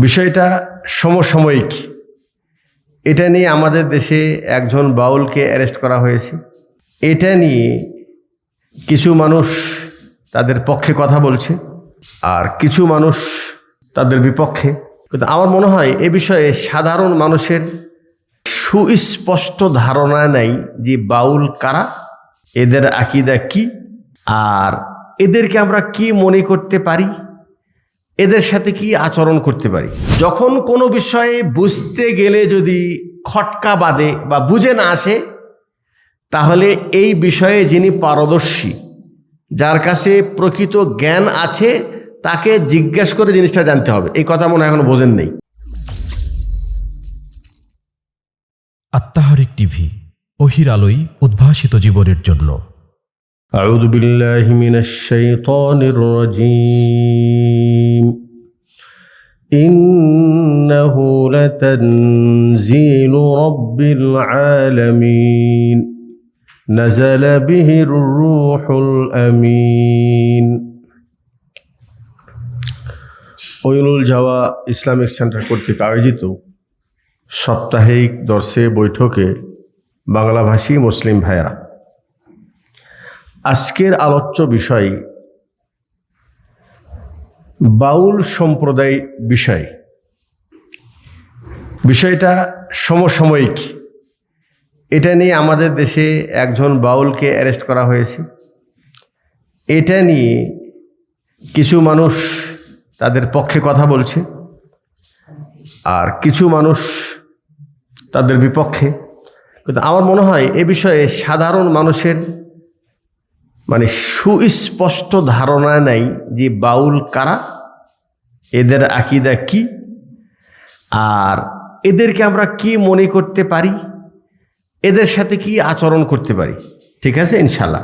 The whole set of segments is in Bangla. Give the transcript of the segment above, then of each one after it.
বিষয়টা সমসাময়িক। এটা নিয়ে আমাদের দেশে একজন বাউলকে অ্যারেস্ট করা হয়েছে। এটা নিয়ে কিছু মানুষ তাদের পক্ষে কথা বলছে আর কিছু মানুষ তাদের বিপক্ষে। কিন্তু আমার মনে হয় এ বিষয়ে সাধারণ মানুষের সুস্পষ্ট ধারণা নেই যে বাউল কারা, এদের আকীদা কি, আর এদেরকে আমরা কি মনে করতে পারি, এদের সাথে কি আচরণ করতে পারি। যখন কোনো বিষয়ে বুঝতে গেলে যদি খটকা বাঁধে বা বুঝে না আসে, তাহলে এই বিষয়ে যিনি পারদর্শী, যার কাছে প্রকৃত জ্ঞান আছে, তাকে জিজ্ঞেস করে জিনিসটা জানতে হবে। এই কথা মনে হয় এখনো বোঝেন নেই। আত্মাহারিক টিভি, ওহির আলোয় উদ্ভাসিত জীবনের জন্য। আউযু বিল্লাহি মিনাশ শাইতানির রাজীম। ইন্নাহু লাতানজিলু রাব্বিল আলামিন নাযালা বিহির রূহুল আমিন। ওয়িনুল জাওয়া ইসলামিক সেন্টার কর্তৃক আয়োজিত সাপ্তাহিক দর্শে বৈঠকে বাংলাভাষী মুসলিম ভাইয়েরা, আজকের আলোচ্য বিষয় বাউল সম্প্রদায় বিষয়। বিষয়টা সমসাময়িক। এটা নিয়ে আমাদের দেশে একজন বাউলকে অ্যারেস্ট করা হয়েছে। এটা নিয়ে কিছু মানুষ তাদের পক্ষে কথা বলছে আর কিছু মানুষ তাদের বিপক্ষে। কিন্তু আমার মনে হয় এ বিষয়ে সাধারণ মানুষের সুস্পষ্ট ধারণা নেই যে বাউল কারা, এদের আকীদা কি, আর এদেরকে আমরা কি মনে করতে পারি, এদের সাথে কি আচরণ করতে পারি। ঠিক আছে, ইনশাল্লাহ।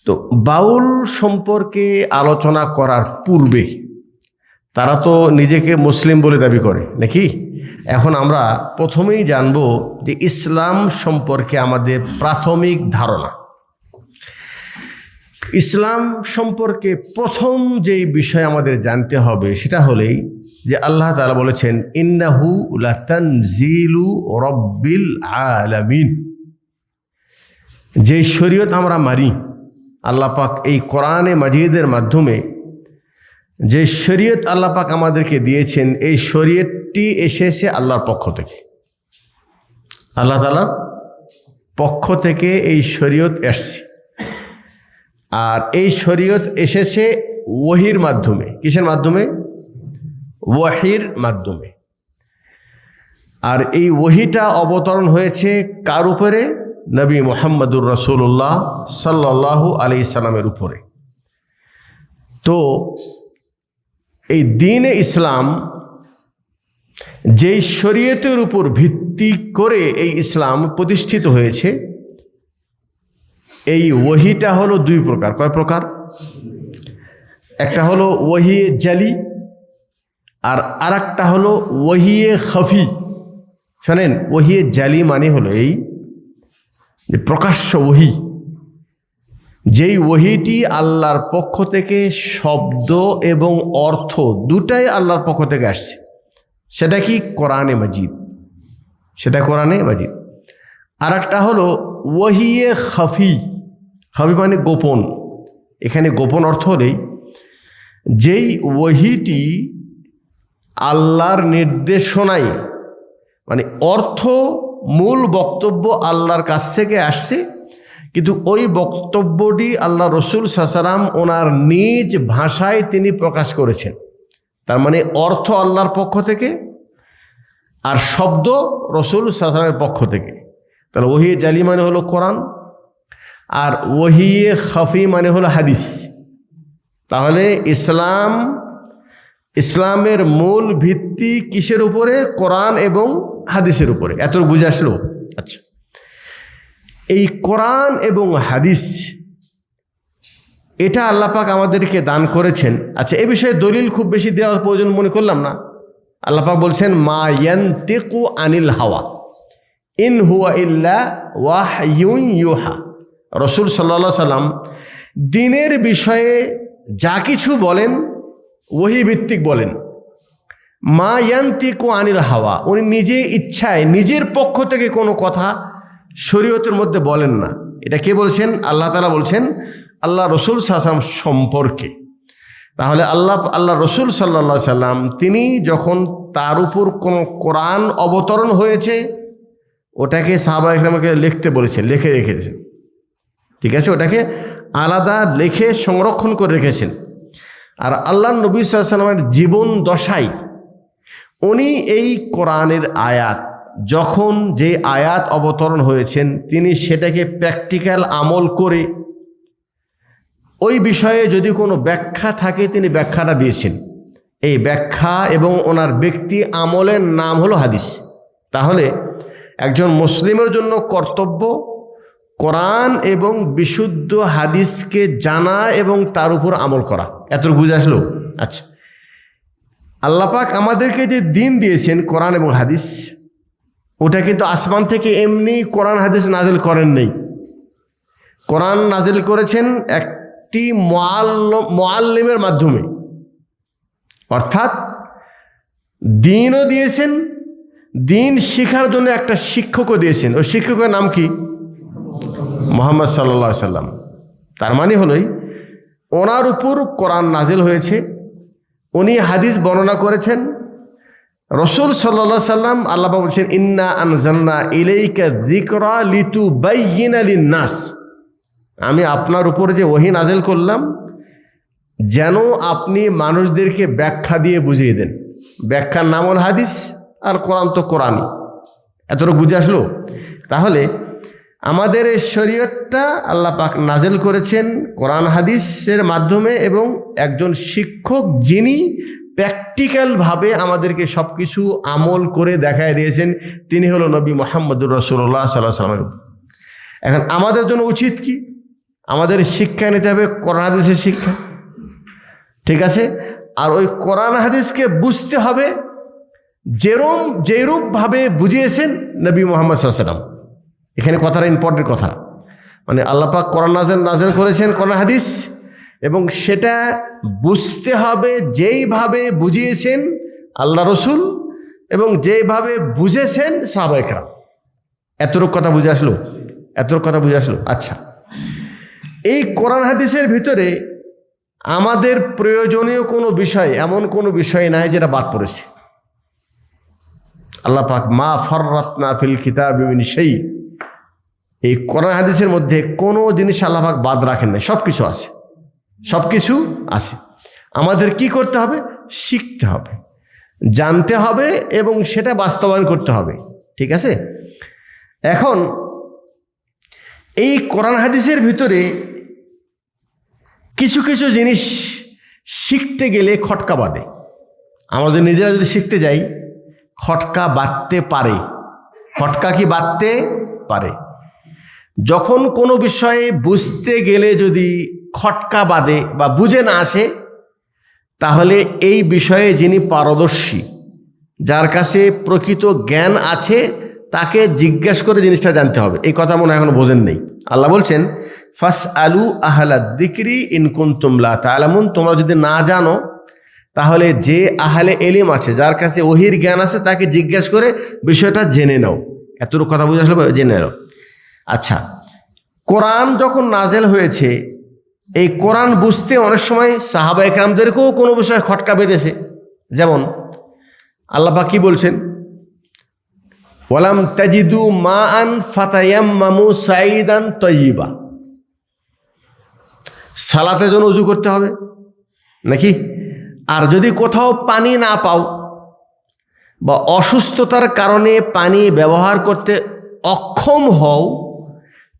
তো বাউল সম্পর্কে আলোচনা করার পূর্বে তারা তো নিজেকে মুসলিম বলে দাবি করে নাকি? এখন আমরা প্রথমেই জানব যে ইসলাম সম্পর্কে আমাদের প্রাথমিক ধারণা। ইসলাম সম্পর্কে প্রথম যেই বিষয় আমাদের জানতে হবে সেটা হলেই যে আল্লাহ তাআলা বলেছেন, ইন্নাহু লাতানজিলু রাব্বিল আলামিন। যে শরীয়ত আমরা মানি, আল্লাহ পাক এই কোরআনে মাজিদের মাধ্যমে যে শরীয়ত আল্লাহ পাক আমাদেরকে দিয়েছেন, এই শরীয়তটি এসেছে আল্লাহর পক্ষ থেকে। আল্লাহ তাআলার পক্ষ থেকে এই শরীয়ত এসেছে। আর এই শরীয়ত এসেছে ওহির মাধ্যমে। কিসের মাধ্যমে? ওয়াহির মাধ্যমে। আর এই ওহিটা অবতরণ হয়েছে কার উপরে? নবী মুহাম্মদুর রাসূলুল্লাহ সাল্লাল্লাহু আলাইহি সাল্লামের উপরে। তো এই দ্বীনে ইসলাম, যেই শরীয়তের উপর ভিত্তি করে এই ইসলাম প্রতিষ্ঠিত হয়েছে, এই ওহিটা হলো দুই প্রকার। কয় প্রকার? একটা হলো ওহিয়ে জালি আর আরেকটা হলো ওহিয়ে খফি। শোনেন, ওহিয়ে জালি মানে হলো এই যে প্রকাশ্য ওহি, যেই ওহিটি আল্লাহর পক্ষ থেকে শব্দ এবং অর্থ দুটাই আল্লাহর পক্ষ থেকে আসছে। সেটা কি? কোরআনে মাজিদ। সেটা কোরআনে মাজিদ। আর একটা হলো ওহিয়ে খফি। খফি মানে গোপন। এখানে গোপন অর্থ হলেই যেই ওহিটি আল্লাহর নির্দেশনায়, অর্থ মূল বক্তব্য আল্লাহর কাছ থেকে আসছে, কিন্তু ওই বক্তব্যটি আল্লাহ রসুল সাল্লাল্লাহু আলাইহি ওয়াসাল্লাম ওনার নিজ ভাষায় তিনি প্রকাশ করেছেন। তার মানে অর্থ আল্লাহর পক্ষ থেকে আর শব্দ রসুল সাল্লাল্লাহু আলাইহি ওয়াসাল্লামের পক্ষ থেকে। তাহলে ওহিয়ে জালি মানে হলো কোরআন, আর ওহিয়ে খফি মানে হলো হাদিস। তাহলে ইসলামের মূল ভিত্তি কিসের উপরে? কোরআন এবং হাদিসের উপরে। এত বুঝে আসলো? আচ্ছা, এই কোরআন এবং হাদিস, এটা আল্লাহ পাক আমাদেরকে দান করেছেন। আচ্ছা, এ বিষয়ে দলিল খুব বেশি দেওয়ার প্রয়োজন মনে করলাম না। আল্লাহ পাক বলছেন, মা ইয়ানতিকু আনিল হাওয়া ইন হুয়া ইল্লা ওয়াহয়ুন ইউহা। রাসূল সাল্লাল্লাহু আলাইহি সাল্লাম দ্বীনের বিষয়ে যা কিছু বলেন ওহী ভিত্তিক বলেন, মা ইয়ান্তিকু আনিল হাওয়া, উনি নিজে ইচ্ছায় নিজের পক্ষ থেকে কোনো কথা শরীয়তের মধ্যে বলেন না। এটা কে বলছেন? আল্লাহ তাআলা বলছেন আল্লাহ রসুল সাল্লাল্লাহু আলাইহি ওয়াসাল্লাম সম্পর্কে। তাহলে আল্লাহ রসুল সাল্লাল্লাহু আলাইহি ওয়াসাল্লাম তিনি যখন তার উপর কোনো কোরআন অবতরণ হয়েছে ওটাকে সাহাবায়ে কেরামকে লিখতে বলেছেন, লিখে রেখেছেন, ঠিক আছে, ওটাকে আলাদা লিখে সংরক্ষণ করে রেখেছেন। আর আল্লাহ নবী সাল্লাল্লাহু আলাইহি ওয়াসাল্লামের জীবন দশায় উনি এই কোরআনের আয়াত, যখন যে আয়াত অবতরণ হয়েছেন তিনি সেটাকে প্র্যাকটিক্যাল আমল করে ওই বিষয়ে যদি কোনো ব্যাখ্যা থাকে তিনি ব্যাখ্যাটা দিয়েছেন। এই ব্যাখ্যা এবং ওনার ব্যক্তি আমলের নাম হলো হাদিস। তাহলে একজন মুসলিমের জন্য কর্তব্য কোরআন এবং বিশুদ্ধ হাদিসকে জানা এবং তার উপর আমল করা। এতটুকু বুঝে আসলো? আচ্ছা, আল্লাহ পাক আমাদেরকে যে দিন দিয়েছেন কোরআন এবং হাদিস, ওটা কিন্তু আসমান থেকে এমনি কোরআন হাদিস নাজিল করেন নেই। কোরআন নাজিল করেছেন একটি মুআল্লিমের মাধ্যমে, অর্থাৎ দিনও দিয়েছেন, দিন শেখার জন্য একটা শিক্ষকও দিয়েছেন। ওই শিক্ষকের নাম কি? মুহাম্মদ সাল্লাল্লাহু আলাইহি সাল্লাম। তার মানে হলোই ওনার উপর কোরআন নাজিল হয়েছে, উনি হাদিস বর্ণনা করেছেন। রসুল সাল্লাল্লাহু আলাইহি সাল্লাম, আল্লাহ বলছেন ইন্না আনজালনা ইলাইকা যিকরা লিতুবাইয়িনা লিন-নাস, আমি আপনার উপরে যে ওহী নাজিল করলাম যেন আপনি মানুষদেরকে ব্যাখ্যা দিয়ে বুঝিয়ে দেন। ব্যাখ্যার নাম হল হাদিস, আর কোরআন তো কোরআনই। এতটুকু বুঝে আসলো? তাহলে আমাদের এই শরীয়তটা আল্লাহ পাক নাজিল করেছেন কোরআন হাদিসের মাধ্যমে, এবং একজন শিক্ষক যিনি প্র্যাকটিক্যালভাবে আমাদেরকে সব কিছু আমল করে দেখায় দিয়েছেন তিনি হলো নবী মুহাম্মদুর রাসূলুল্লাহ সাল্লাল্লাহু আলাইহি ওয়াসাল্লাম। এখন আমাদের জন্য উচিত কি? আমাদের শিক্ষা নিতে হবে কোরআন হাদিসের শিক্ষা, ঠিক আছে? আর ওই কোরআন হাদিসকে বুঝতে হবে যেরূপভাবে বুঝিয়েছেন নবী মুহাম্মদ সাল্লাল্লাহু আলাইহি ওয়াসাল্লাম। এখানে কথাটা ইম্পর্টেন্ট কথা, মানে আল্লাহ পাক কোরআন নাজিল করেছেন কোরআন হাদিস, এবং সেটা বুঝতে হবে যেইভাবে বুঝিয়েছেন আল্লাহ রসুল এবং যেভাবে বুঝেছেন সাহাবায়ে কেরাম। এতটুকু কথা বুঝে আসলো? এতটুকু কথা বুঝে আসলো? আচ্ছা, এই কোরআন হাদিসের ভিতরে আমাদের প্রয়োজনীয় কোনো বিষয়, এমন কোনো বিষয় নাই যেটা বাদ পড়েছে। আল্লাহ পাক মা ফাররাতনা ফিল কিতাবি মিন শাই, এই কোরআন হাদিসের মধ্যে কোনো জিনিস আল্লাহ পাক বাদ রাখেন নাই, সব কিছু আছে, সব কিছু আছে। আমাদের কি করতে হবে? শিখতে হবে, জানতে হবে এবং সেটা বাস্তবায়ন করতে হবে, ঠিক আছে? এখন এই কোরআন হাদিসের ভিতরে কিছু কিছু জিনিস শিখতে গেলে খটকা বাঁধে। আমাদের নিজেরা যদি শিখতে যাই খটকা বাঁধতে পারে। খটকা কি বাঁধতে পারে? যখন কোনো বিষয়ে বুঝতে গেলে যদি খটকা বাঁধে বা বুঝে না আসে, তাহলে এই বিষয়ে যিনি পারদর্শী, যার কাছে প্রকৃত জ্ঞান আছে, তাকে জিজ্ঞেস করে জিনিসটা জানতে হবে। এই কথা মনে হয় এখনো বোঝেন নেই। আল্লাহ বলছেন ফাসআলু আহলাদ যিকরি ইন কুনতুম লা তা'লামুন, তোমরা যদি না জানো তাহলে যে আহলে ইলম আছে, যার কাছে ওহীর জ্ঞান আছে, তাকে জিজ্ঞেস করে বিষয়টা জেনে নাও। এতটুকু কথা বুঝে আসলে জেনে নাও। আচ্ছা, কোরআন যখন নাজেল হয়েছে, এই কোরআন বুঝতে অনেক সময় সাহাবায়ে কেরামদেরকেও কোনো বিষয়ে খটকা বেঁধেছে। যেমন আল্লাহ পাক কি বলছেন? ওয়ালাম তাজিদু মাআন ফাতায়াম্মামু সাঈদান তাইয়্যিবা, সালাতের জন্য উযু করতে হবে নাকি? আর যদি কোথাও পানি না পাও বা অসুস্থতার কারণে পানি ব্যবহার করতে অক্ষম হও,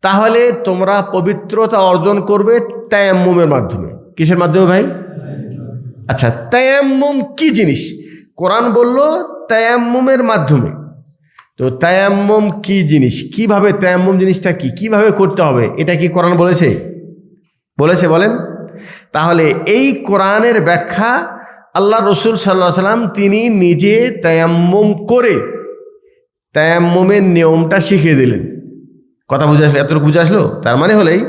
তাহলে তোমরা পবিত্রতা অর্জন করবে তায়াম্মুমের মাধ্যমে। কিসের মাধ্যমে ভাই? আচ্ছা, তায়াম্মুম কি জিনিস? কোরআন বলল তায়াম্মুমের মাধ্যমে। তো তায়াম্মুম কি জিনিস, কিভাবে তায়াম্মুম জিনিসটা কি, কিভাবে করতে হবে, এটা কি কোরআন বলেছে? বলেছে? বলেন। তাহলে এই কোরআনের ব্যাখ্যা আল্লাহ রসুল সাল্লাল্লাহু আলাইহি সাল্লাম তিনি নিজে তায়াম্মুম করে তায়াম্মুমের নিয়মটা শিখিয়ে দিলেন। কথা বুঝে আসলো? এতটুকু বুঝে আসলো? তার মানে হলেই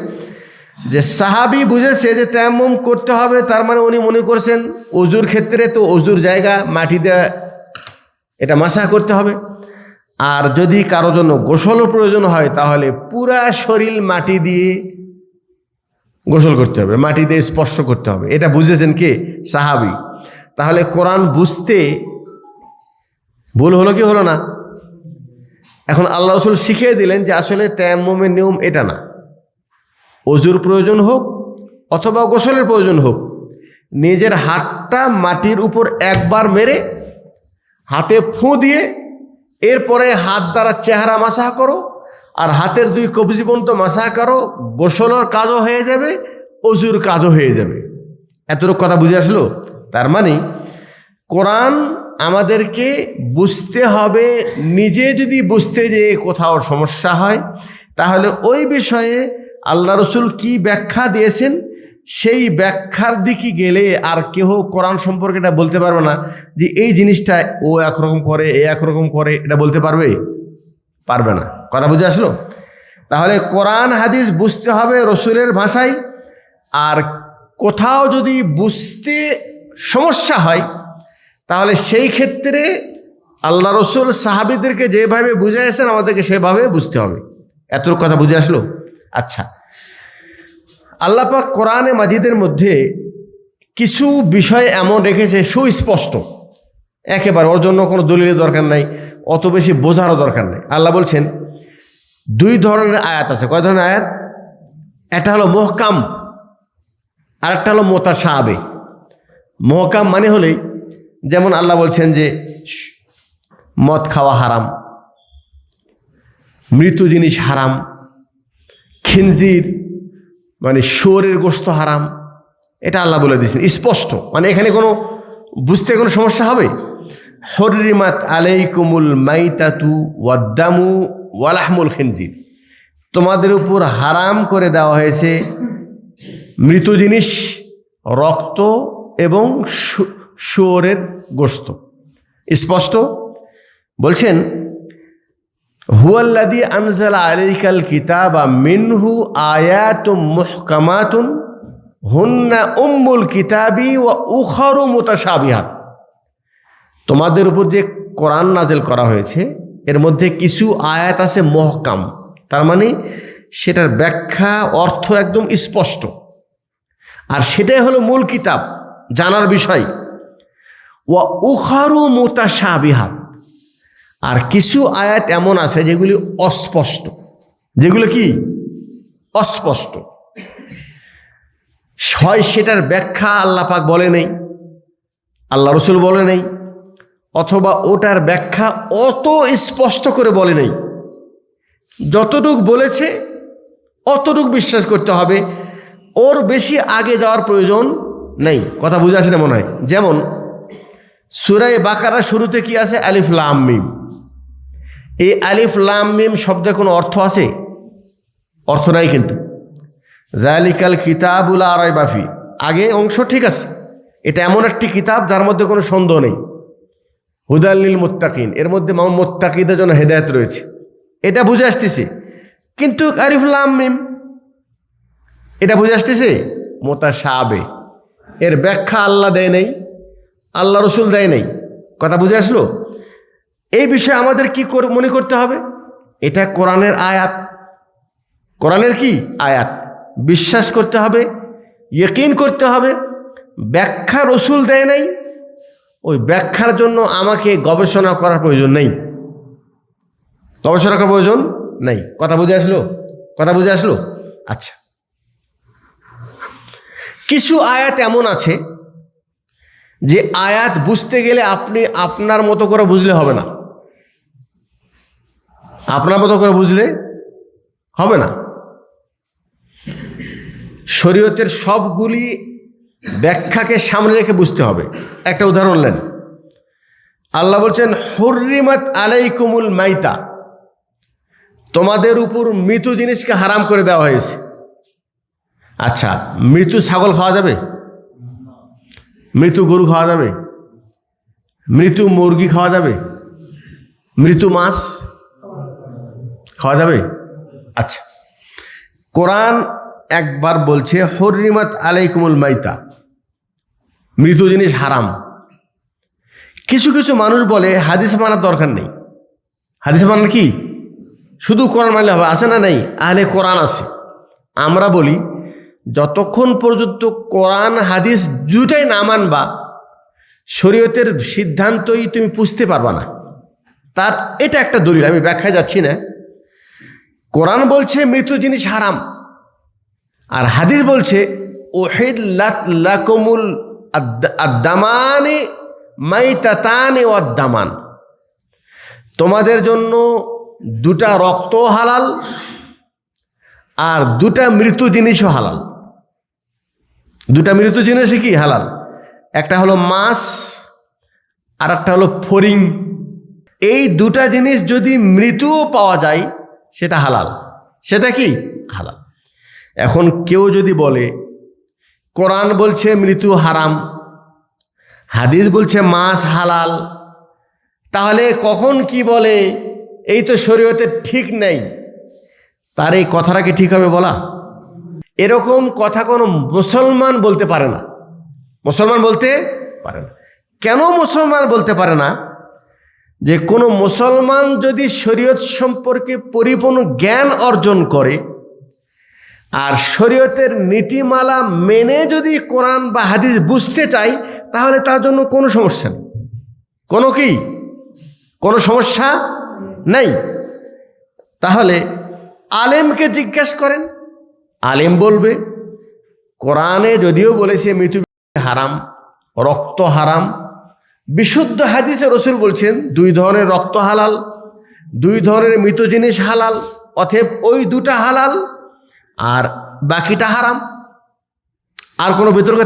যে সাহাবি বুঝেছে যে তায়াম্মুম করতে হবে, তার মানে উনি মনে করছেন অজুর ক্ষেত্রে তো অজুর জায়গা মাটি দিয়ে এটা মাসা করতে হবে, আর যদি কারো জন্য গোসলও প্রয়োজন হয় তাহলে পুরা শরীর মাটি দিয়ে গোসল করতে হবে, মাটি দিয়ে স্পর্শ করতে হবে। এটা বুঝেছেন কে? সাহাবি। তাহলে কোরআন বুঝতে ভুল হলো কি হলো না? এখন আল্লাহ রসুল শিখিয়ে দিলেন যে আসলে তায়াম্মুমের নিয়ম এটা না, অজুর প্রয়োজন হোক অথবা গোসলের প্রয়োজন হোক, নিজের হাতটা মাটির উপর একবার মেরে হাতে ফু দিয়ে এরপরে হাত দ্বারা চেহারা মাসাহ করো আর হাতের দুই কবজি পর্যন্ত মাসাহ করো, গোসলের কাজও হয়ে যাবে, অজুর কাজও হয়ে যাবে। এতটুকু কথা বুঝে আসলো? তার মানে কোরআন আমাদেরকে বুঝতে হবে, নিজে যদি বুঝতে যে কোথাও সমস্যা হয় তাহলে ওই বিষয়ে আল্লাহ রসুল কি ব্যাখ্যা দিয়েছেন সেই ব্যাখ্যার দিকে গেলে আর কেহ কোরআন সম্পর্কে এটা বলতে পারবে না যে এই জিনিসটা ও একরকম করে এ একরকম করে, এটা বলতে পারবে? পারবে না। কথা বুঝে আসলো? তাহলে কোরআন হাদিস বুঝতে হবে রসুলের ভাষায়, আর কোথাও যদি বুঝতে সমস্যা হয় তাহলে সেই ক্ষেত্রে আল্লাহ রসুল সাহাবীদেরকে যেভাবে বুঝাইছেন আমাদেরকে সেভাবে বুঝতে হবে। এতটুকু কথা বুঝে আসলো? আচ্ছা, আল্লাহ পাক কোরআনে মাজিদের মধ্যে কিছু বিষয় এমন রেখেছে সুস্পষ্ট, একেবারে ওর জন্য কোনো দলিলের দরকার নাই, অত বেশি বোঝারও দরকার নেই। আল্লাহ বলছেন দুই ধরনের আয়াত আছে। কয় ধরনের আয়াত? একটা হলো মুহকাম আর একটা হলো মুতাশাবিহ। মুহকাম মানে হলেই যেমন আল্লাহ বলছেন যে মদ খাওয়া হারাম, মৃত জিনিস হারাম, খিনজির মানে শুয়োরের গোশত হারাম, এটা আল্লাহ বলে দিয়েছেন স্পষ্ট, মানে এখানে কোনো বুঝতে কোনো সমস্যা হবে? হুররিমাত আলাইকুমুল মাইতাতু ওয়াদ্দামু ওয়ালাহমুল খিনজির, তোমাদের উপর হারাম করে দেওয়া হয়েছে মৃত জিনিস, রক্ত এবং শুয়োরের গোশত। স্পষ্ট বলছেন হুয়াল্লাযী আনজালা আলাইকাল কিতাবা মিনহু আয়াতুম মুহকামাতুন হুন্না উম্মুল কিতাবি ওয়া উখারু মুতাশাবিহাত, তোমাদের উপর যে কোরআন নাজিল করা হয়েছে এর মধ্যে কিছু আয়াত আছে মুহকাম, তার মানে সেটার ব্যাখ্যা অর্থ একদম স্পষ্ট, আর সেটাই হলো মূল কিতাব, জানার বিষয়। ওয়া উখারু মুতাশাবিহাত, আর কিছু আয়াত এমন আছে যেগুলি অস্পষ্ট। যেগুলো কি অস্পষ্ট, হয় সেটার ব্যাখ্যা আল্লাহ পাক বলে নেই, আল্লাহ রসুল বলে নেই, অথবা ওটার ব্যাখ্যা অত স্পষ্ট করে বলে নেই। যতটুক বলেছে অতটুক বিশ্বাস করতে হবে, ওর বেশি আগে যাওয়ার প্রয়োজন নেই। কথা বুঝে আসে না মনে হয়? যেমন সূরা বাকারা শুরুতে কি আছে? আলিফ লাম মিম। এই আলিফ লাম মিম শব্দে কোনো অর্থ আছে? অর্থ নাই। কিন্তু যালিকাল কিতাবুল লা রাইবা ফি, আগে অংশ ঠিক আছে, এটা এমন একটি কিতাব যার মধ্যে কোনো সন্দেহ নেই। হুদাল লিল মুত্তাকিন, এর মধ্যে মুত্তাকিদের জন্য হেদায়েত রয়েছে, এটা বুঝে আসতেছে। কিন্তু আলিফ লাম মিম এটা বুঝে আসতেছে মুতাশাবিহ, এর ব্যাখ্যা আল্লাহ দেয় নেই, আল্লাহ রসুল দেয় নেই। কথা বুঝে আসলো? এই বিষয়ে আমাদের কি মনে করতে হবে? এটা কোরআনের আয়াত, কোরআনের কি আয়াত, বিশ্বাস করতে হবে, ইয়াকিন করতে হবে। ব্যাখ্যা রসুল দেয় নাই, ওই ব্যাখ্যার জন্য আমাকে গবেষণা করার প্রয়োজন নেই, গবেষণা করার প্রয়োজন নেই। কথা বুঝে আসলো? কথা বুঝে আসলো? আচ্ছা, কিছু আয়াত এমন আছে যে আয়াত বুঝতে গেলে আপনি আপনার মতো করে বুঝলে হবে না, আপনার মতো করে বুঝলে হবে না। শরীয়তের সবগুলি ব্যাখ্যাকে সামনে রেখে বুঝতে হবে। একটা উদাহরণ নেন, আল্লাহ বলছেন হুররিমাত আলাইকুমুল মাইতা, তোমাদের উপর মৃত জিনিসকে হারাম করে দেওয়া হয়েছে। আচ্ছা, মৃত ছাগল খাওয়া যাবে? মৃত গরু খাওয়া যাবে? মৃত মুরগি খাওয়া যাবে? মৃত মাছ খাওয়া যাবে? আচ্ছা, কোরআন একবার বলছে হরিমাত আলাইকুমুল মাইতা, মৃত জিনিস হারাম। কিছু কিছু মানুষ বলে হাদিস মানার দরকার নেই। হাদিস মানার কি শুধু কোরআন মানলে হবে? আছে না নেই? আহলে কোরআন আছে। আমরা বলি যতক্ষণ পর্যন্ত কোরআন হাদিস দুটাই না মানবা, শরীয়তের সিদ্ধান্তই তুমি বুঝতে পারবা না। তার এটা একটা দলিল, আমি ব্যাখ্যায় যাচ্ছি না। কোরআন বলছে মৃত জিনিস হারাম, আর হাদিস বলছে উহিল্লাত লাকুমুল আদ-দামানি মাইতাতানি ওয়াদ-দামান, তোমাদের জন্য দুটা রক্ত হালাল আর দুটা মৃত জিনিসও হালাল। দুটা মৃত জিনিসই কি হালাল? একটা হলো মাছ আর একটা হলো ফড়িং। এই দুটা জিনিস যদি মৃতও পাওয়া যায় সেটা হালাল। সেটা কি হালাল। এখন কেউ যদি বলে কোরআন বলছে মৃত্যু হারাম, হাদিস বলছে মাছ হালাল, তাহলে কখন কি বলে এই তো শরীয়তে ঠিক নেই, তার এই কথাটা কি ঠিক হবে বলা? এরকম কথা কোনো মুসলমান বলতে পারে না। মুসলমান বলতে পারে না। কেন মুসলমান বলতে পারে না? যে কোনো মুসলমান যদি শরীয়ত সম্পর্কে পরিপূর্ণ জ্ঞান অর্জন করে আর শরীয়তের নীতিমালা মেনে যদি কোরআন বা হাদিস বুঝতে চায়, তাহলে তার জন্য কোনো সমস্যা নেই। কোনো সমস্যা নেই। তাহলে আলেমকে জিজ্ঞেস করেন, আলেম বলবে কোরআনে যদিও বলেছে মৃত্যু হারাম, রক্ত হারাম, বিশুদ্ধ হাদিসে রসুল বলছেন দুই ধরনের রক্ত হালাল, দুই ধরনের মৃত জিনিস হালাল, অতএব ওই দুটা হালাল আর বাকিটা হারাম। আর কোনো বিতর্ক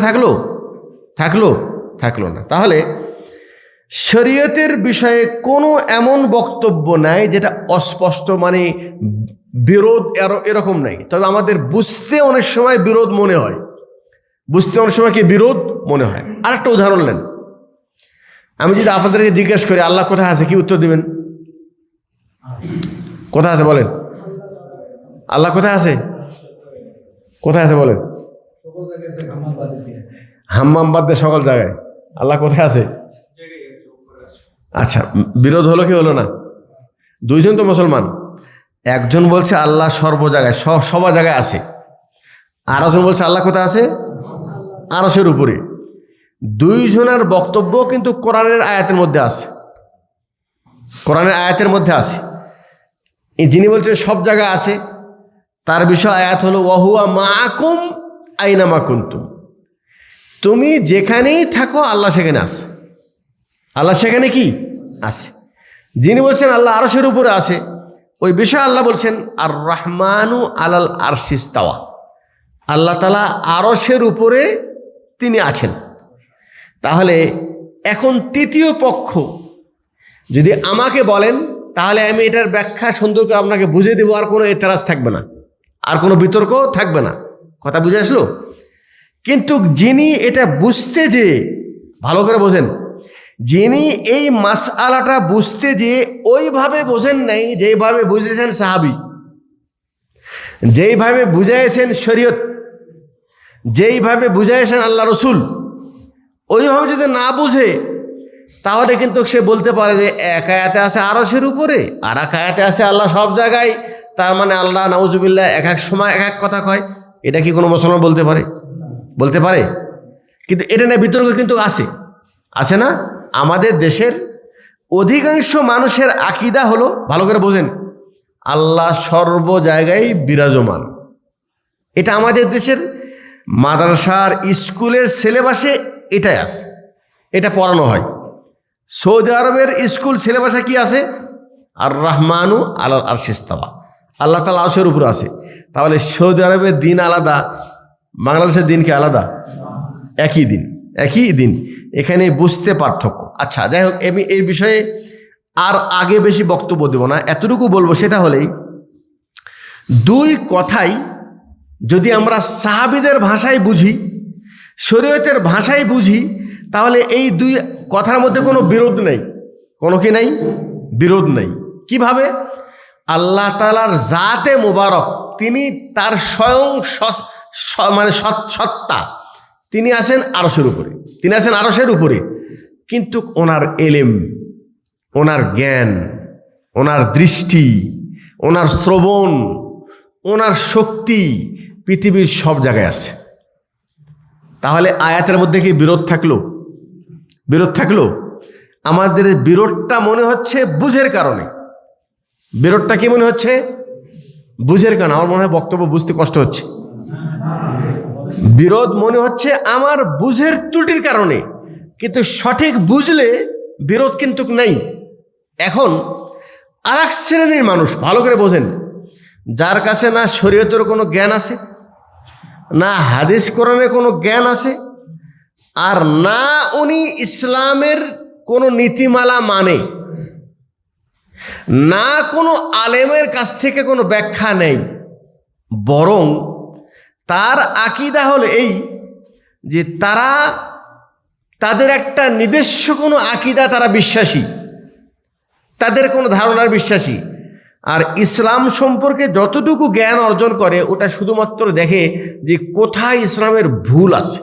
থাকলো না। তাহলে শরীয়তের বিষয়ে কোনো এমন বক্তব্য নাই যেটা অস্পষ্ট, মানে বিরোধ এরকম নাই। তবে আমাদের বুঝতে অনেক সময় বিরোধ মনে হয়, বিরোধ মনে হয়। আর একটা উদাহরণ নেন। আমি যদি আপনাদেরকে জিজ্ঞেস করি আল্লাহ কোথায় আছে, কি উত্তর দিবেন? কোথায় আছে বলেন? আল্লাহ কোথায় আছে বলেন? হাম্মাম বাদ দিয়ে সকল জায়গায় আল্লাহ কোথায় আছে? আচ্ছা, বিরোধ হলো কি হলো না? দুইজন তো মুসলমান, একজন বলছে আল্লাহ সর্ব জায়গায়, সব জায়গায় আছে, আর একজন বলছে আল্লাহ কোথায় আছে? আরশের উপরে। দুইজনের বক্তব্য কিন্তু কোরআনের আয়াতের মধ্যে আছে। যিনি বলছেন সব জায়গায় আছে, তার বিষয় আয়াত হলো ওয়াহুয়া মাআকুম আইনামা কুনতুম, তুমি যেখানেই থাকো আল্লাহ সেখানে আছে। আল্লাহ সেখানে কি আছে? যিনি বলছেন আল্লাহ আরশের উপরে আছে, ওই বিষয়ে আল্লাহ বলছেন আর রহমানু আলাল আরশিস তাওয়া, আল্লাহ তাআলা আরশের উপরে তিনি আছেন। তাহলে এখন তৃতীয় পক্ষ যদি আমাকে বলেন, তাহলে আমি এটার ব্যাখ্যা সুন্দর করে আপনাকে বুঝিয়ে দেবো, আর কোনো এতরাজ থাকবে না, আর কোনো বিতর্ক থাকবে না। কথা বুঝে আসলো? কিন্তু যিনি এটা বুঝতে যে, ভালো করে বোঝেন, যিনি এই মাসআলাটা বুঝতে যে ওইভাবে বোঝেন নাই যেইভাবে বুঝেছেন সাহাবী, যেইভাবে বুঝাইছেন শরীয়ত, যেইভাবে বুঝাইছেন আল্লাহ রসুল, ওইভাবে যদি না বুঝে, তাহলে কিন্তু সে বলতে পারে যে এক আয়াতে আছে আরশের উপরে, আর এক আয়াতে আছে আল্লাহ সব জায়গায়, তার মানে আল্লাহ নাউজুবিল্লাহ এক এক সময় এক এক কথা কয়। এটা কি কোনো মুসলমান বলতে পারে? কিন্তু এটা নিয়ে বিতর্ক কিন্তু আছে না? আমাদের দেশের অধিকাংশ মানুষের আকীদা হলো, ভালো করে বোঝেন, আল্লাহ সর্ব জায়গায় বিরাজমান। এটা আমাদের দেশের মাদ্রাসার স্কুলের সিলেবাসে এটাই আছে, এটা পড়ানো হয়। সৌদি আরবের স্কুল সিলেবাসে কি আছে? আর রহমানু আলাল আরশিস তাওয়া, আল্লাহ তাআলা আরশের উপর আছে। তাহলে সৌদি আরবের দিন আলাদা, বাংলাদেশের দিন কি আলাদা? একই দিন। এখানে বুঝতে পার্থক্য। আচ্ছা, যাই হোক, আমি এই বিষয়ে আর আগে বেশি বক্তব্য দেব না, এতটুকু বলবো, সেটা হলেই দুই কথাই যদি আমরা সাহাবীদের ভাষায় বুঝি, শরীয়তের ভাষায় বুঝি, তাহলে এই দুই কথার মধ্যে কোনো বিরোধ নেই। বিরোধ নেই। কিভাবে? আল্লাহ তাআলার জাতে মুবারক তিনি তার স্বয়ং মানে সত্তা, তিনি আছেন আরশের উপরে, তিনি আছেন আরশের উপরে, কিন্তু ওনার এলেম, ওনার জ্ঞান, ওনার দৃষ্টি, ওনার শ্রবণ, ওনার শক্তি পৃথিবীর সব জায়গায় আছে। তাহলে আয়াতের মধ্যে কি বিরোধ থাকলো? বিরোধ থাকলো? আমাদের বিরোধটা মনে হচ্ছে বুঝের কারণে। বিরোধটা কি মনে হচ্ছে? বুঝের কারণে। আমার মনে হয় বক্তব্য বুঝতে কষ্ট হচ্ছে। বিরোধ মনে হচ্ছে আমার বুঝের ত্রুটির কারণে, কিন্তু সঠিক বুঝলে বিরোধ কিন্তু নেই। এখন আর এক শ্রেণীর মানুষ, ভালো করে বোঝেন, যার কাছে না শরীয়তের কোনো জ্ঞান আছে, না হাদিস কোরআনের কোনো জ্ঞান আছে, আর না উনি ইসলামের কোনো নীতিমালা মানে, না কোনো আলেমের কাছ থেকে কোনো ব্যাখ্যা নেই, বরং তার আকীদা হলো এই যে তাদের একটা নিজস্ব কোনো আকীদা, তারা বিশ্বাসী, তাদের কোনো ধারণার বিশ্বাসী। আর ইসলাম সম্পর্কে যতটুকু জ্ঞান অর্জন করে ওটা শুধুমাত্র দেখে যে কোথায় ইসলামের ভুল আছে,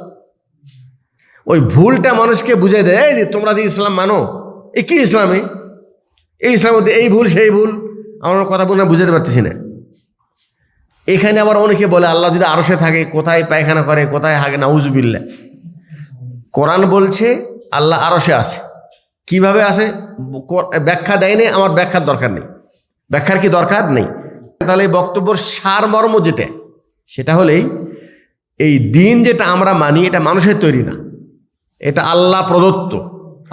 ওই ভুলটা মানুষকে বুঝিয়ে দেয়। এই যে তোমরা যে ইসলাম মানো, এ কি ইসলামে, এই ইসলামের মধ্যে এই ভুল সেই ভুল, আমার কথা বলে বুঝাতে পারতেছি না। এখানে আবার অনেকে বলে আল্লাহ যদি আরশে থাকে, কোথায় পায়খানা করে, কোথায় হাগে, নাউজুবিল্লাহ। কোরআন বলছে আল্লাহ আরশে আছে। কিভাবে আছে ব্যাখ্যা দেয়নি, আমার ব্যাখ্যার দরকার নেই। ব্যাখ্যার কি দরকার নেই? তাহলে এই বক্তব্যের সারমর্ম যেটা, সেটা হলেই এই দিন যেটা আমরা মানি, এটা মানুষের তৈরি না, এটা আল্লাহ প্রদত্ত।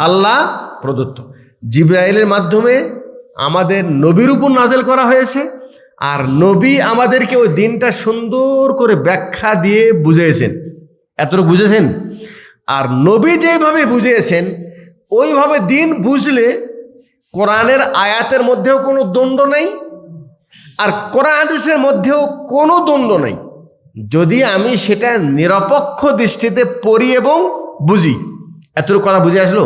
আল্লাহ প্রদত্ত জিবরাইলের মাধ্যমে আমাদের নবীর উপর নাজেল করা হয়েছে, আর নবী আমাদেরকে ওই দিনটা সুন্দর করে ব্যাখ্যা দিয়ে বুঝিয়েছেন। এতটুকু বুঝেছেন? আর নবী যেভাবে বুঝিয়েছেন ওইভাবে দিন বুঝলে কোরআনের আয়াতের মধ্যেও কোনো দ্বন্দ্ব নেই, আর কোরআন হাদিসের মধ্যেও কোনো দ্বন্দ্ব নেই, যদি আমি সেটা নিরপেক্ষ দৃষ্টিতে পড়ি এবং বুঝি। এতটুকু কথা বুঝে আসলো?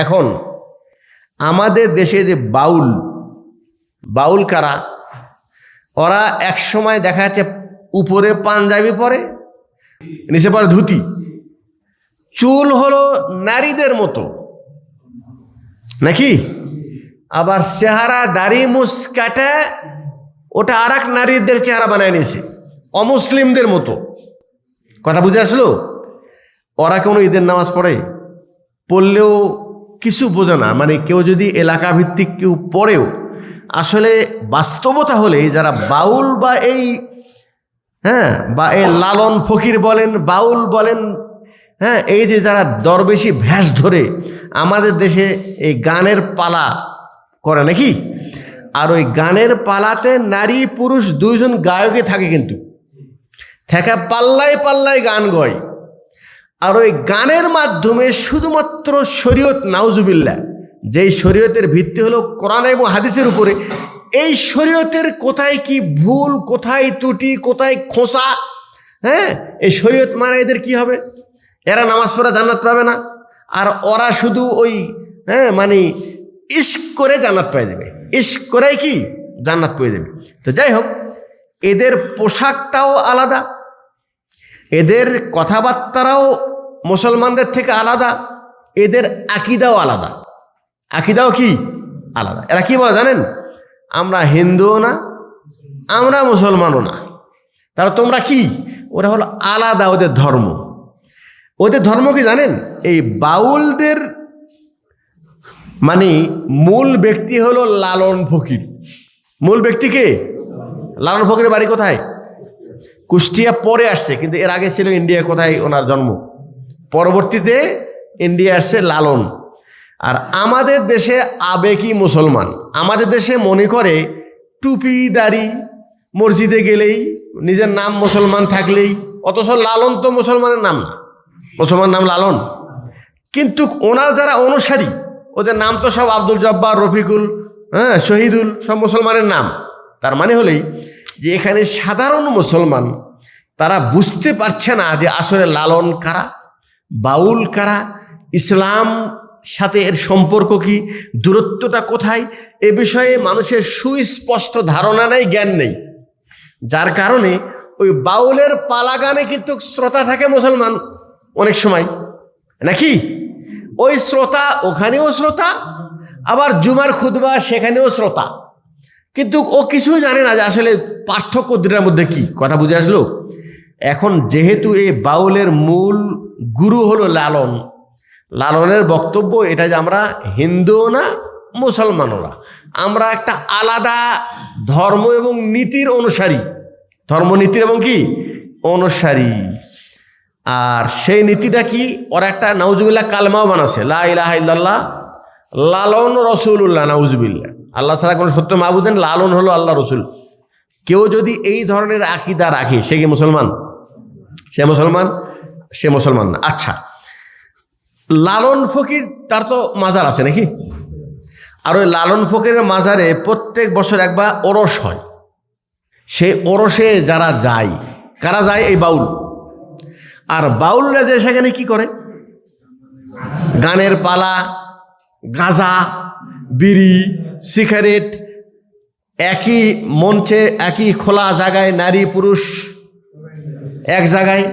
এখন আমাদের দেশে যে বাউল কারা, ওরা এক সময় দেখা যাচ্ছে উপরে পাঞ্জাবি পরে, নিচে পরে ধুতি, চুল হলো নারীদের মতো নাকি, আবার চেহারা দাড়ি মুছ কাটা, ওটা আর এক নারীদের চেহারা বানায় নিয়েছে, অমুসলিমদের মতো। কথা বুঝে আসলো? ওরা কোনো ঈদের নামাজ পড়লেও কিছু বোঝে না। মানে কেউ যদি এলাকা ভিত্তিক কেউ পড়েও, আসলে বাস্তবতা হলে যারা বাউল বা এই লালন ফকির বলেন, বাউল বলেন, এই যে যারা দরবেশি ভ্যাস ধরে আমাদের দেশে এই গানের পালা করে নাকি, আর ওই গানের পালাতে নারী পুরুষ দুইজন গায়কে থাকে, কিন্তু থেকে পাল্লায় পাল্লায় গান গয়, আর ওই গানের মাধ্যমে শুধুমাত্র শরীয়ত, নাউজুবিল্লাহ, যেই শরীয়তের ভিত্তি হলো কোরআন এবং হাদিসের উপরে, এই শরীয়তের কোথায় কি ভুল, কোথায় ত্রুটি, কোথায় খোঁচা, এই শরীয়ত মানে এদের কি হবে? এরা নামাজ পড়া জান্নাত পাবে না, আর ওরা শুধু ওই মানে ইশক করে জান্নাত পেয়ে যাবে, ইশক করে কি জান্নাত পেয়ে যাবে। তো যাই হোক, এদের পোশাকটাও আলাদা, এদের কথাবার্তারাও মুসলমানদের থেকে আলাদা, এদের আকীদাও আলাদা। আকীদাও কি আলাদা। এরা কি বলে জানেন? আমরা হিন্দুও না, আমরা মুসলমানও না। তাহলে তোমরা কি? ওরা হলো আলাদা, ওদের ধর্ম। ওদের ধর্ম কি জানেন? এই বাউলদের মানে মূল ব্যক্তি হলো লালন ফকির। মূল ব্যক্তি কে? লালন ফকিরের বাড়ি কোথায়? কুষ্টিয়া, পরে আসছে, কিন্তু এর আগে ছিল ইন্ডিয়া। কোথায় ওনার জন্ম? পরবর্তীতে ইন্ডিয়া আসছে লালন। আর আমাদের দেশে আবেগী মুসলমান, আমাদের দেশে মনে করে টুপি দাড়ি, মসজিদে গেলেই নিজের নাম মুসলমান থাকলেই, অথচ লালন তো মুসলমানের নাম না, মুসলমান নাম লালন। কিন্তু ওনার যারা অনুসারী, ওদের নাম তো সব আব্দুল জব্বার, রফিকুল, শহীদুল, সব মুসলমানের নাম। তার মানে হলেই যে এখানে সাধারণ মুসলমান তারা বুঝতে পারছে না যে আসলে লালন কারা, বাউল কারা, ইসলাম সাথে এর সম্পর্ক কি, দূরত্বটা কোথায়, এ বিষয়ে মানুষের সুস্পষ্ট ধারণা নেই, জ্ঞান নেই। যার কারণে ওই বাউলের পালা গানে কিন্তু শ্রোতা থাকে মুসলমান অনেক সময়, নাকি? ওই শ্রোতা ওখানেও শ্রোতা, আবার জুমার খুতবা সেখানেও শ্রোতা, কিন্তু ও কিছুই জানে না যে আসলে পার্থক্য দুটার মধ্যে কি। কথা বুঝে আসলো? এখন যেহেতু এই বাউলের মূল গুরু হলো লালন, লালনের বক্তব্য এটা যে আমরা হিন্দুও না মুসলমানও না, আমরা একটা আলাদা ধর্ম এবং নীতির অনুসারী, ধর্মনীতির এবং কি অনুসারী। আর সেই নীতিটা কি? ওরা একটা নাউজুবিল্লাহ কালমাও বানাচ্ছে, লা ইলাহা ইল্লাল্লাহ লালন রসুল্লাহ, নাউজুবিল্লাহ, আল্লাহ ছাড়া কোনো সত্য মাবুদ নেই, লালন হলো আল্লাহ রসুল। কেউ যদি এই ধরনের আকীদা রাখে সে কি মুসলমান? সে মুসলমান? সে মুসলমান না। আচ্ছা, লালন ফকির তার তো মাজার আছে নাকি? আর ওই লালন ফকিরের মাজারে প্রত্যেক বছর একবার ওরস হয়। সেই ওরসে যারা যায়, কারা যায়? এই বাউল। আর বাউলরা যে সেখানে কি করে? গানের পালা, গাঁজা, বিড়ি, সিগারেট, একই মঞ্চে একই খোলা জায়গায় নারী পুরুষ এক জায়গায়।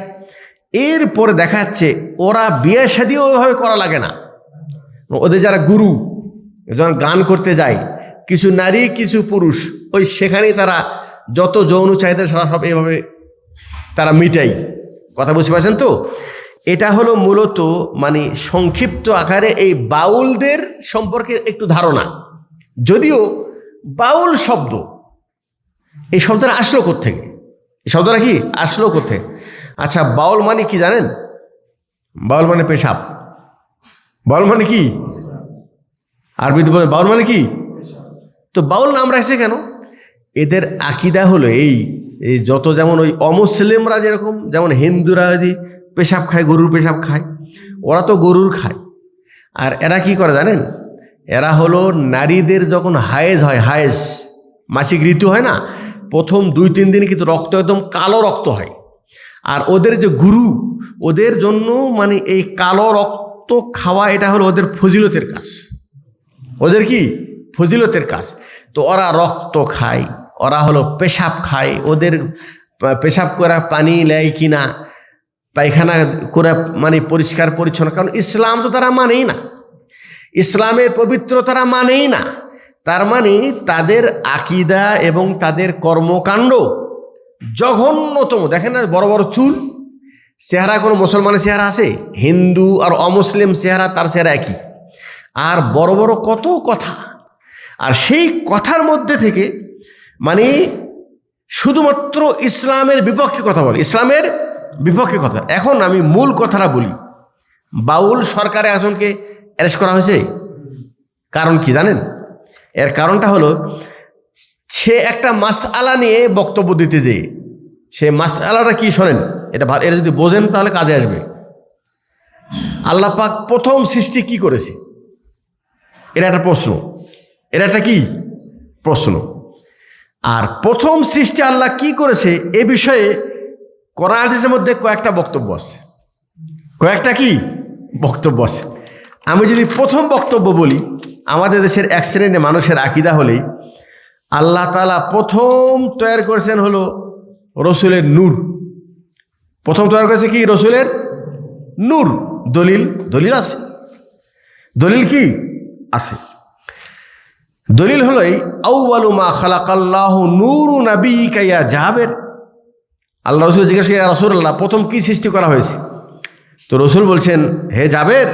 এরপরে দেখা যাচ্ছে ওরা বিয়ে শাদিও ওইভাবে করা লাগে না। ওদের যারা গুরু যখন গান করতে যায়, কিছু নারী কিছু পুরুষ, ওই সেখানেই তারা যত যৌন চাহিদা সারা সব এইভাবে তারা মিটাই। কথা বুঝতে পারছেন তো? এটা হলো মূলত মানে সংক্ষিপ্ত আকারে এই বাউলদের সম্পর্কে একটু ধারণা। যদিও বাউল শব্দ, এই শব্দটা আসলো কোত্থেকে? এই শব্দটা কি আসলো কোত্থেকে? আচ্ছা, বাউল মানে কি জানেন? বাউল মানে পেশাব। বাউল মানে কি? আরবিতে বলে বাউল মানে কি? তো বাউল নাম রাখছে কেন? এদের আকীদা হলো এই যত, যেমন ওই অমুসলিমরা যেরকম, যেমন হিন্দুরা যদি পেশাব খায়, গরুর পেশাব খায়, ওরা তো গরুর খায়। আর এরা কি করে জানেন? এরা হলো নারীদের যখন হায়েজ হয়, হায়েজ মাসিক ঋতু হয় না, প্রথম 2-3 দিন কিন্তু রক্ত একদম কালো রক্ত হয়। আর ওদের যে গুরু, ওদের জন্য মানে এই কালো রক্ত খাওয়া এটা হলো ওদের ফজিলতের কাজ। ওদের কি ফজিলতের কাজ। তো ওরা রক্ত খায়, ওরা হলো পেশাব খায়। ওদের পেশাব করা পানি নেয় কিনা, পায়খানা করে মানে পরিষ্কার পরিচ্ছন্ন, কারণ ইসলাম তো তারা মানেই না, ইসলামের পবিত্র তারা মানেই না। তার মানে তাদের আকীদা এবং তাদের কর্মকাণ্ড জঘন্যতম। দেখেন না, বড় বড় চুল, চেহারা কোনো মুসলমানের চেহারা আছে? হিন্দু আর অমুসলিম চেহারা তার চেহারা একই। আর বড় বড় কত কথা, আর সেই কথার মধ্যে থেকে মানে শুধুমাত্র ইসলামের বিপক্ষে কথা বলে, ইসলামের বিপক্ষে কথা। এখন আমি মূল কথাটা বলি। বাউল সরকারে একজনকে অ্যারেস্ট করা হয়েছে, কারণ কি জানেন? এর কারণটা হলো সে একটা মাসআলা নিয়ে বক্তব্য দিতে যেয়ে, সে মাসআলাটা কি শোনেন, এটা যদি বোঝেন তাহলে কাজে আসবে। আল্লাহ পাক প্রথম সৃষ্টি কি করেছে? এটা একটা প্রশ্ন, এটা একটা কি প্রশ্ন। আর প্রথম সৃষ্টি আল্লাহ কি করেছে এ বিষয়ে কোরআন হাদিসের মধ্যে কয়েকটা বক্তব্য আছে, কয়েকটা কি বক্তব্য আছে। আমি যদি প্রথম বক্তব্য বলি, আমাদের দেশের এক শ্রেণীর মানুষের আকীদা হলেই আল্লাহ তাআলা প্রথম তৈরি করেছেন হলো রসুলের নূর। প্রথম তৈরি করেছে কি? রসুলের নূর। দলিল আছে, দলিল কি আছে? দলিল হলো আউয়ালু মা খালাকাল্লাহু নূরু নাবিয়িকা ইয়া জাবের। আল্লাহ রসুল জিজ্ঞাসা ইয়া রাসূলুল্লাহ, প্রথম কি সৃষ্টি করা হয়েছে? তো রসুল বলছেন, হে জাবের,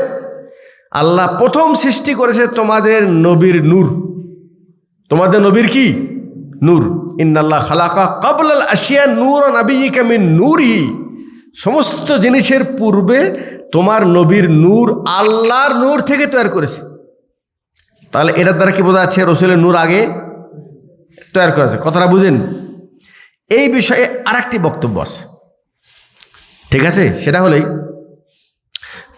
আল্লাহ প্রথম সৃষ্টি করেছে তোমাদের নবীর নূর। তোমাদের নবীর কি? নূর। ইন্নাল্লাহ খালাকা ক্বাবলাল আশিয়া নূরা নাবিয়িকা মিন নূরিহি। সমস্ত জিনিসের পূর্বে তোমার নবীর নূর আল্লাহর নূর থেকে তৈরি করেছে। তাহলে এটার দ্বারা কি বোঝা যাচ্ছে? রসুলের নূর আগে তৈরি করেছে। কথাটা বুঝেন? এই বিষয়ে আরেকটি বক্তব্য আছে, ঠিক আছে? সেটা হলেই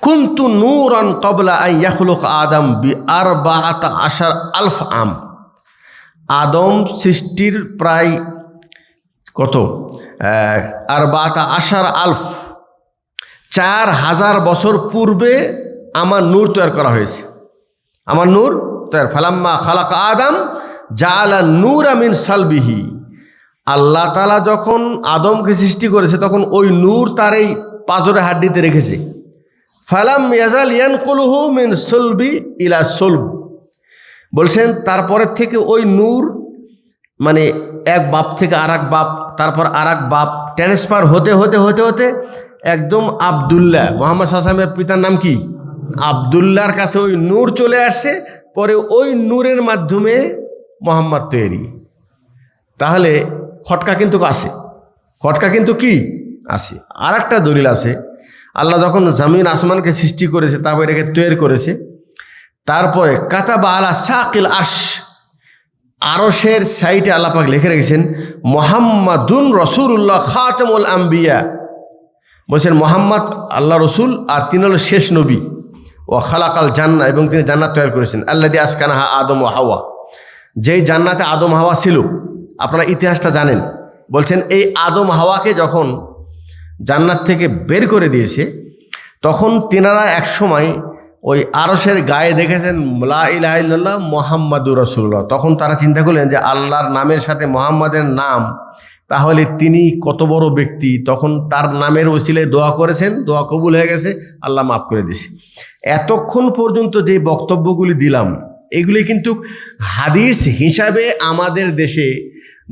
কুনতু নূরান ক্বাবলা আন ইয়াখলুক আদম বি 14,000 আম। আদম সৃষ্টির প্রায় কত? 14,000, 4,000 বছর পূর্বে আমার নূর তৈরি করা হয়েছে। আমার নূর তৈরি। ফালাম্মা খালাকা আদম জাআলা নূরা মিন সালবিহি। আল্লাহ তাআলা যখন আদমকে সৃষ্টি করেছে তখন ওই নূর তার এই পাঁজরে হাড্ডিতে রেখেছে। ফালাম ইয়াজাল ইয়ানকুলুহু মিন সুলবি ইলা সুলব, বলছেন তারপরের থেকে ওই নূর মানে এক বাপ থেকে আর এক বাপ, তারপর আর এক বাপ ট্রান্সফার হতে হতে হতে হতে একদম আবদুল্লাহ, মোহাম্মদ সাল্লামের পিতার নাম কি? আবদুল্লাহর কাছে ওই নূর চলে আসে, পরে ওই নূরের মাধ্যমে মোহাম্মদ তৈরি। তাহলে খটকা কিন্তু আসে, খটকা কিন্তু কি আসে। আর একটা দলিল আছে, আল্লাহ যখন জমিন আসমানকে সৃষ্টি করেছে, তারপর এটাকে তৈরি করেছে, তারপরে কাতাবা আলা সাকিল আরশ, আরশের সাইডে আল্লাহ পাক লিখে রেখেছেন মুহাম্মাদুন রাসূলুল্লাহ খাতামুল আম্বিয়া, বলছেন মোহাম্মদ আল্লাহ রসুল আর তিনি হল শেষ নবী। ও খালাকাল জান্নাহ, এবং তিনি জান্নাত তৈরি করেছেন। আল্লাযী আসকানাহা আদম ও হাওয়া, যেই জান্নাতে আদম হাওয়া ছিল, আপনারা ইতিহাসটা জানেন। বলছেন এই আদম হাওয়াকে যখন জান্নাত থেকে বের করে দিয়েছে, তখন তিনারা এক সময় ওই আরশের গায়ে দেখেছেন লা ইলাহা ইল্লাল্লাহ মুহাম্মাদুর রাসূলুল্লাহ। তখন তারা চিন্তা করলেন যে আল্লাহর নামের সাথে মোহাম্মদের নাম, তাহলে তিনি কত বড় ব্যক্তি। তখন তার নামের ওসিলায় দোয়া করেছেন, দোয়া কবুল হয়ে গেছে, আল্লাহ মাফ করে দিয়েছে। এতক্ষণ পর্যন্ত যে বক্তব্যগুলি দিলাম, এগুলি কিন্তু হাদিস হিসাবে আমাদের দেশে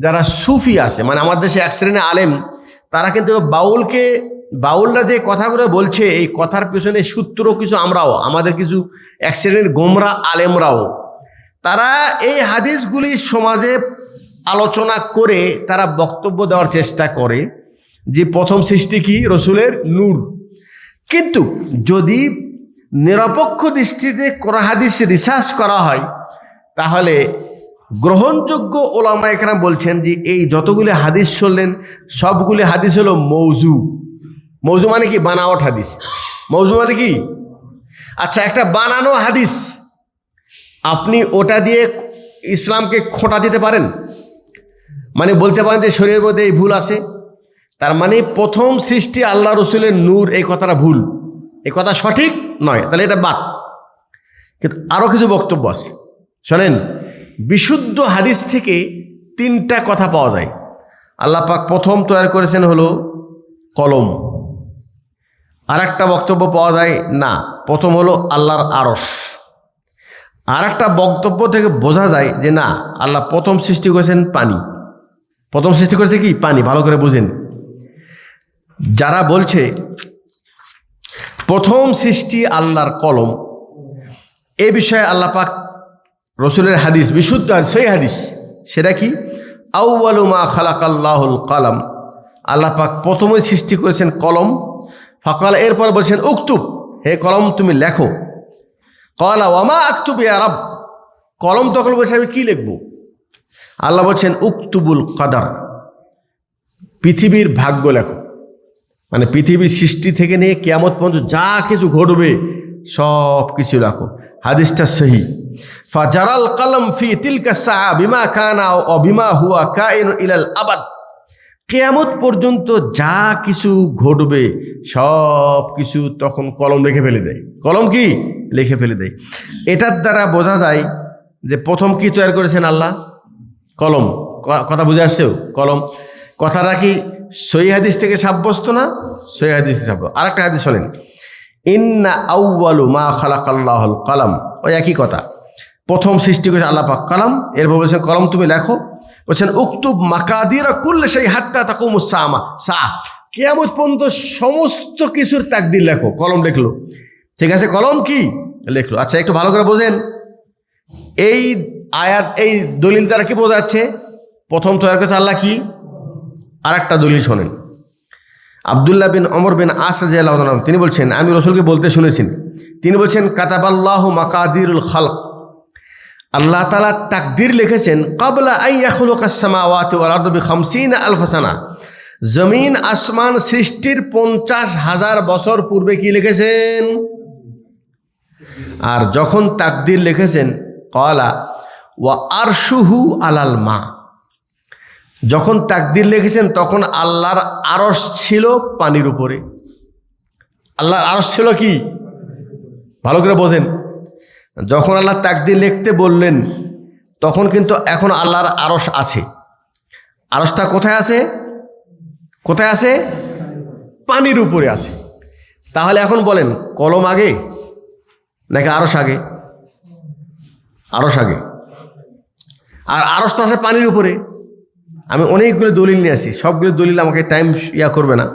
যারা সুফি আছে, মানে আমাদের দেশে এক শ্রেণীর আলেম, তারা কিন্তু বাউলরা যে কথাগুলো বলছে, এই কথার পেছনে সূত্র কিছু আমরাও, আমাদের কিছু এক শ্রেণীর গোমরা আলেমরাও, তারা এই হাদিসগুলি সমাজে আলোচনা করে তারা বক্তব্য দেওয়ার চেষ্টা করে যে প্রথম সৃষ্টি কি? রসুলের নূর। কিন্তু যদি নিরপেক্ষ দৃষ্টিতে কোরআন হাদিস রিসার্চ করা হয়, তাহলে গ্রহণযোগ্য ওলামা একরাম বলছেন যে এই যতগুলি হাদিস শুনলেন, সবগুলি হাদিস হলো মৌজু। মৌজু মানে কি? বানাওয়াট হাদিস। মৌজু মানে কি? আচ্ছা, একটা বানানো হাদিস, আপনি ওটা দিয়ে ইসলামকে খোঁটা দিতে পারেন? মানে বলতে পারেন যে শরীরের মধ্যে এই ভুল আছে, তার মানে প্রথম সৃষ্টি আল্লাহ রসুলের নূর, এই কথাটা ভুল, এই কথা সঠিক নয়, তাহলে এটা বাদ। কিন্তু আরও কিছু বক্তব্য আছে, শোনেন। বিশুদ্ধ হাদিস থেকে তিনটা কথা পাওয়া যায়। আল্লাহ পাক প্রথম তৈরি করেছেন হলো কলম। আর একটা বক্তব্য পাওয়া যায় না, প্রথম হলো আল্লাহর আরশ। আর একটা বক্তব্য থেকে বোঝা যায় যে না, আল্লাহ প্রথম সৃষ্টি করেছেন পানি। প্রথম সৃষ্টি করেছে কি? পানি। ভালো করে বুঝেন। যারা বলছে প্রথম সৃষ্টি আল্লাহর কলম, এ বিষয়ে আল্লাহ পাক রসুলের হাদিস, বিশুদ্ধ সেই হাদিস, সেটা কি? আউয়ালু মা খালাকাল্লাহুল কলম, আল্লাহ পাক প্রথমেই সৃষ্টি করেছেন কলম। ফাকাল, এরপর বলছেন উকতুব, হে কলম তুমি লেখো। ক্বালা ওয়ামা আকতুব ইয়া রাব, কলম তখন বলছে আমি কি লিখব? আল্লাহ বলছেন উকতুবুল কদর, পৃথিবীর ভাগ্য লেখো। মানে পৃথিবীর সৃষ্টি থেকে নিয়ে কিয়ামত পর্যন্ত যা কিছু ঘটবে সব কিছু লেখো। হাদিসটা সহি। ফাজারাল কলম ফি তিলকা সাআ বিমা কানা ও বিমা হুয়া কাইন ইলাল আবাদ, কিয়ামত পর্যন্ত যা কিছু ঘটবে সব কিছু তখন কলম লিখে ফেলে দেয়। কলম কি? লিখে ফেলে দেয়। এটার দ্বারা বোঝা যায় যে প্রথম কি তৈরি করেছেন আল্লাহ? কলম। কথা বুঝে আসছে? কলম কথাটা কি সহি হাদিস থেকে সাব্যস্ত না? সহি হাদিস থেকে সাব্যস্ত। আর একটা হাদিস শোনেন, ইন্না আউয়ালু মা খালাকাল্লাহুল কলম, ওই একই কথা। প্রথম সৃষ্টি করেছে আল্লাহ পাক কলম, এরপর বলছেন কলম তুমি লেখো। বলছেন উকতুব মাকাদিরা কুল্লি শাই হাত্তা তাকুমুস সাআ, কিয়ামত পর্যন্ত সমস্ত কিছুর তাকদির লেখো। কলম লিখলো, ঠিক আছে, কলম কি লিখলো। আচ্ছা, একটু ভালো করে বোঝেন। এই আয়াত, এই দলিল দ্বারা কি বোঝাচ্ছে? প্রথম তৈরি করেছে আল্লাহ কি? আর একটা দলিল শোনেন। আব্দুল্লাহ বিন ওমর বিন আস রাদিয়াল্লাহু আনহু তিনি বলছেন, আমি রসুলকে বলতে শুনেছি, তিনি বলছেন কাতাবাল্লাহু মাকাদিরুল খালক, আল্লাহ তাআলা তাকদির লিখেছেন ক্বাবলা আন ইয়াখলুকাস সামাওয়াতি ওয়াল আরদা বি50 আলফ সানা, জমিন আসমান সৃষ্টির 50,000 বছর পূর্বে কি লিখেছেন? আর যখন তাকদির লিখেছেন ক্বালা ওয়া আরশুহু আলাল মা, যখন তাকদির লিখেছেন তখন আল্লাহর আরশ ছিল পানির উপরে। আল্লাহর আরশ ছিল কি? ভালো করে বোঝেন। যখন আল্লাহ তাকদির লিখতে বললেন তখন কিন্তু এখন আল্লাহর আরশ আছে। আরশটা কোথায় আছে? কোথায় আছে? পানির উপরে আছে। তাহলে এখন বলেন, কলম আগে নাকি আরশ আগে? আরশ আগে। আর আরশ তো আছে পানির উপরে। আমি অনেকগুলো দলিল নিয়ে আসি, সবগুলো দলিল আমাকে টাইম করবে না।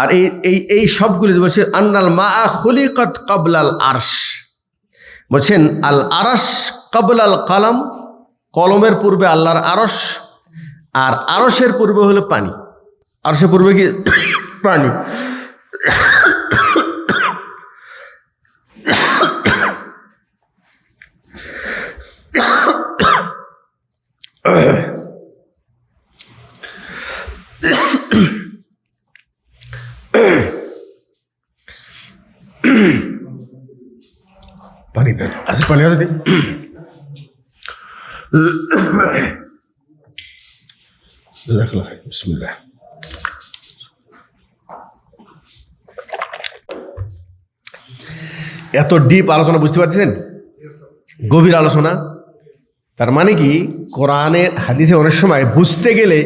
আর এই সবগুলি বলছে আন্নাল মা খুলিকাত ক্বাবলাল আরশ, বলছেন আল আরশ ক্বাবলাল কলম, কলমের পূর্বে আল্লাহর আরশ, আর আরশের পূর্বে হলো পানি। আরশের পূর্বে কি? পানি। পানি আছে, পানি আছে। বিসমিল্লাহ। এত ডিপ আলোচনা বুঝতে পারছেন? গভীর আলোচনা। তার মানে কি, কোরআনের হাদিসে অনেক সময় বুঝতে গেলে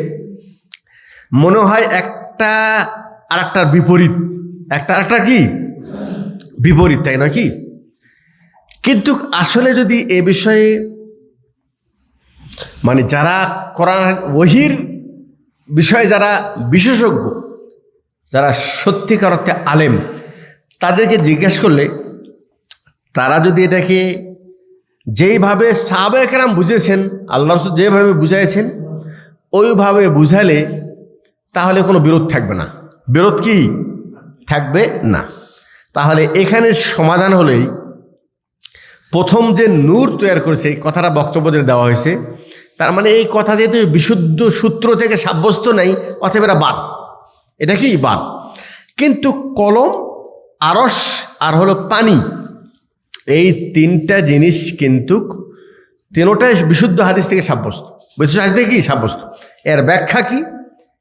মনে হয় একটা আর একটার বিপরীত, একটা আরেকটা কি বিপরীত, তাই না কি? কিন্তু আসলে যদি এ বিষয়ে মানে যারা কোরআন ওহীর বিষয়ে যারা বিশেষজ্ঞ, যারা সত্যিকার অর্থে আলেম, তাদেরকে জিজ্ঞেস করলে তারা যদি এটাকে যেইভাবে সাহাবায়ে কেরাম বুঝেছেন, আল্লাহ রাসূল যেভাবে বুঝাইছেন ওইভাবে বুঝালে তাহলে কোনো বিরোধ থাকবে না। বিরোধ কি থাকবে না। তাহলে এখানে সমাধান হলেই, প্রথম যে নূর তৈরি করেছে এই কথাটা বক্তব্য দেওয়া হয়েছে, তার মানে এই কথা যেহেতু বিশুদ্ধ সূত্র থেকে সাব্যস্ত নাই, অতএব এটা বাদ। এটা কি বাদ। কিন্তু কলম, আরশ আর হলো পানি, এই তিনটা জিনিস কিন্তু তিনোটাই বিশুদ্ধ হাদিস থেকে সাব্যস্ত। বিশুদ্ধ হাদিস থেকে কি সাব্যস্ত? এর ব্যাখ্যা কি?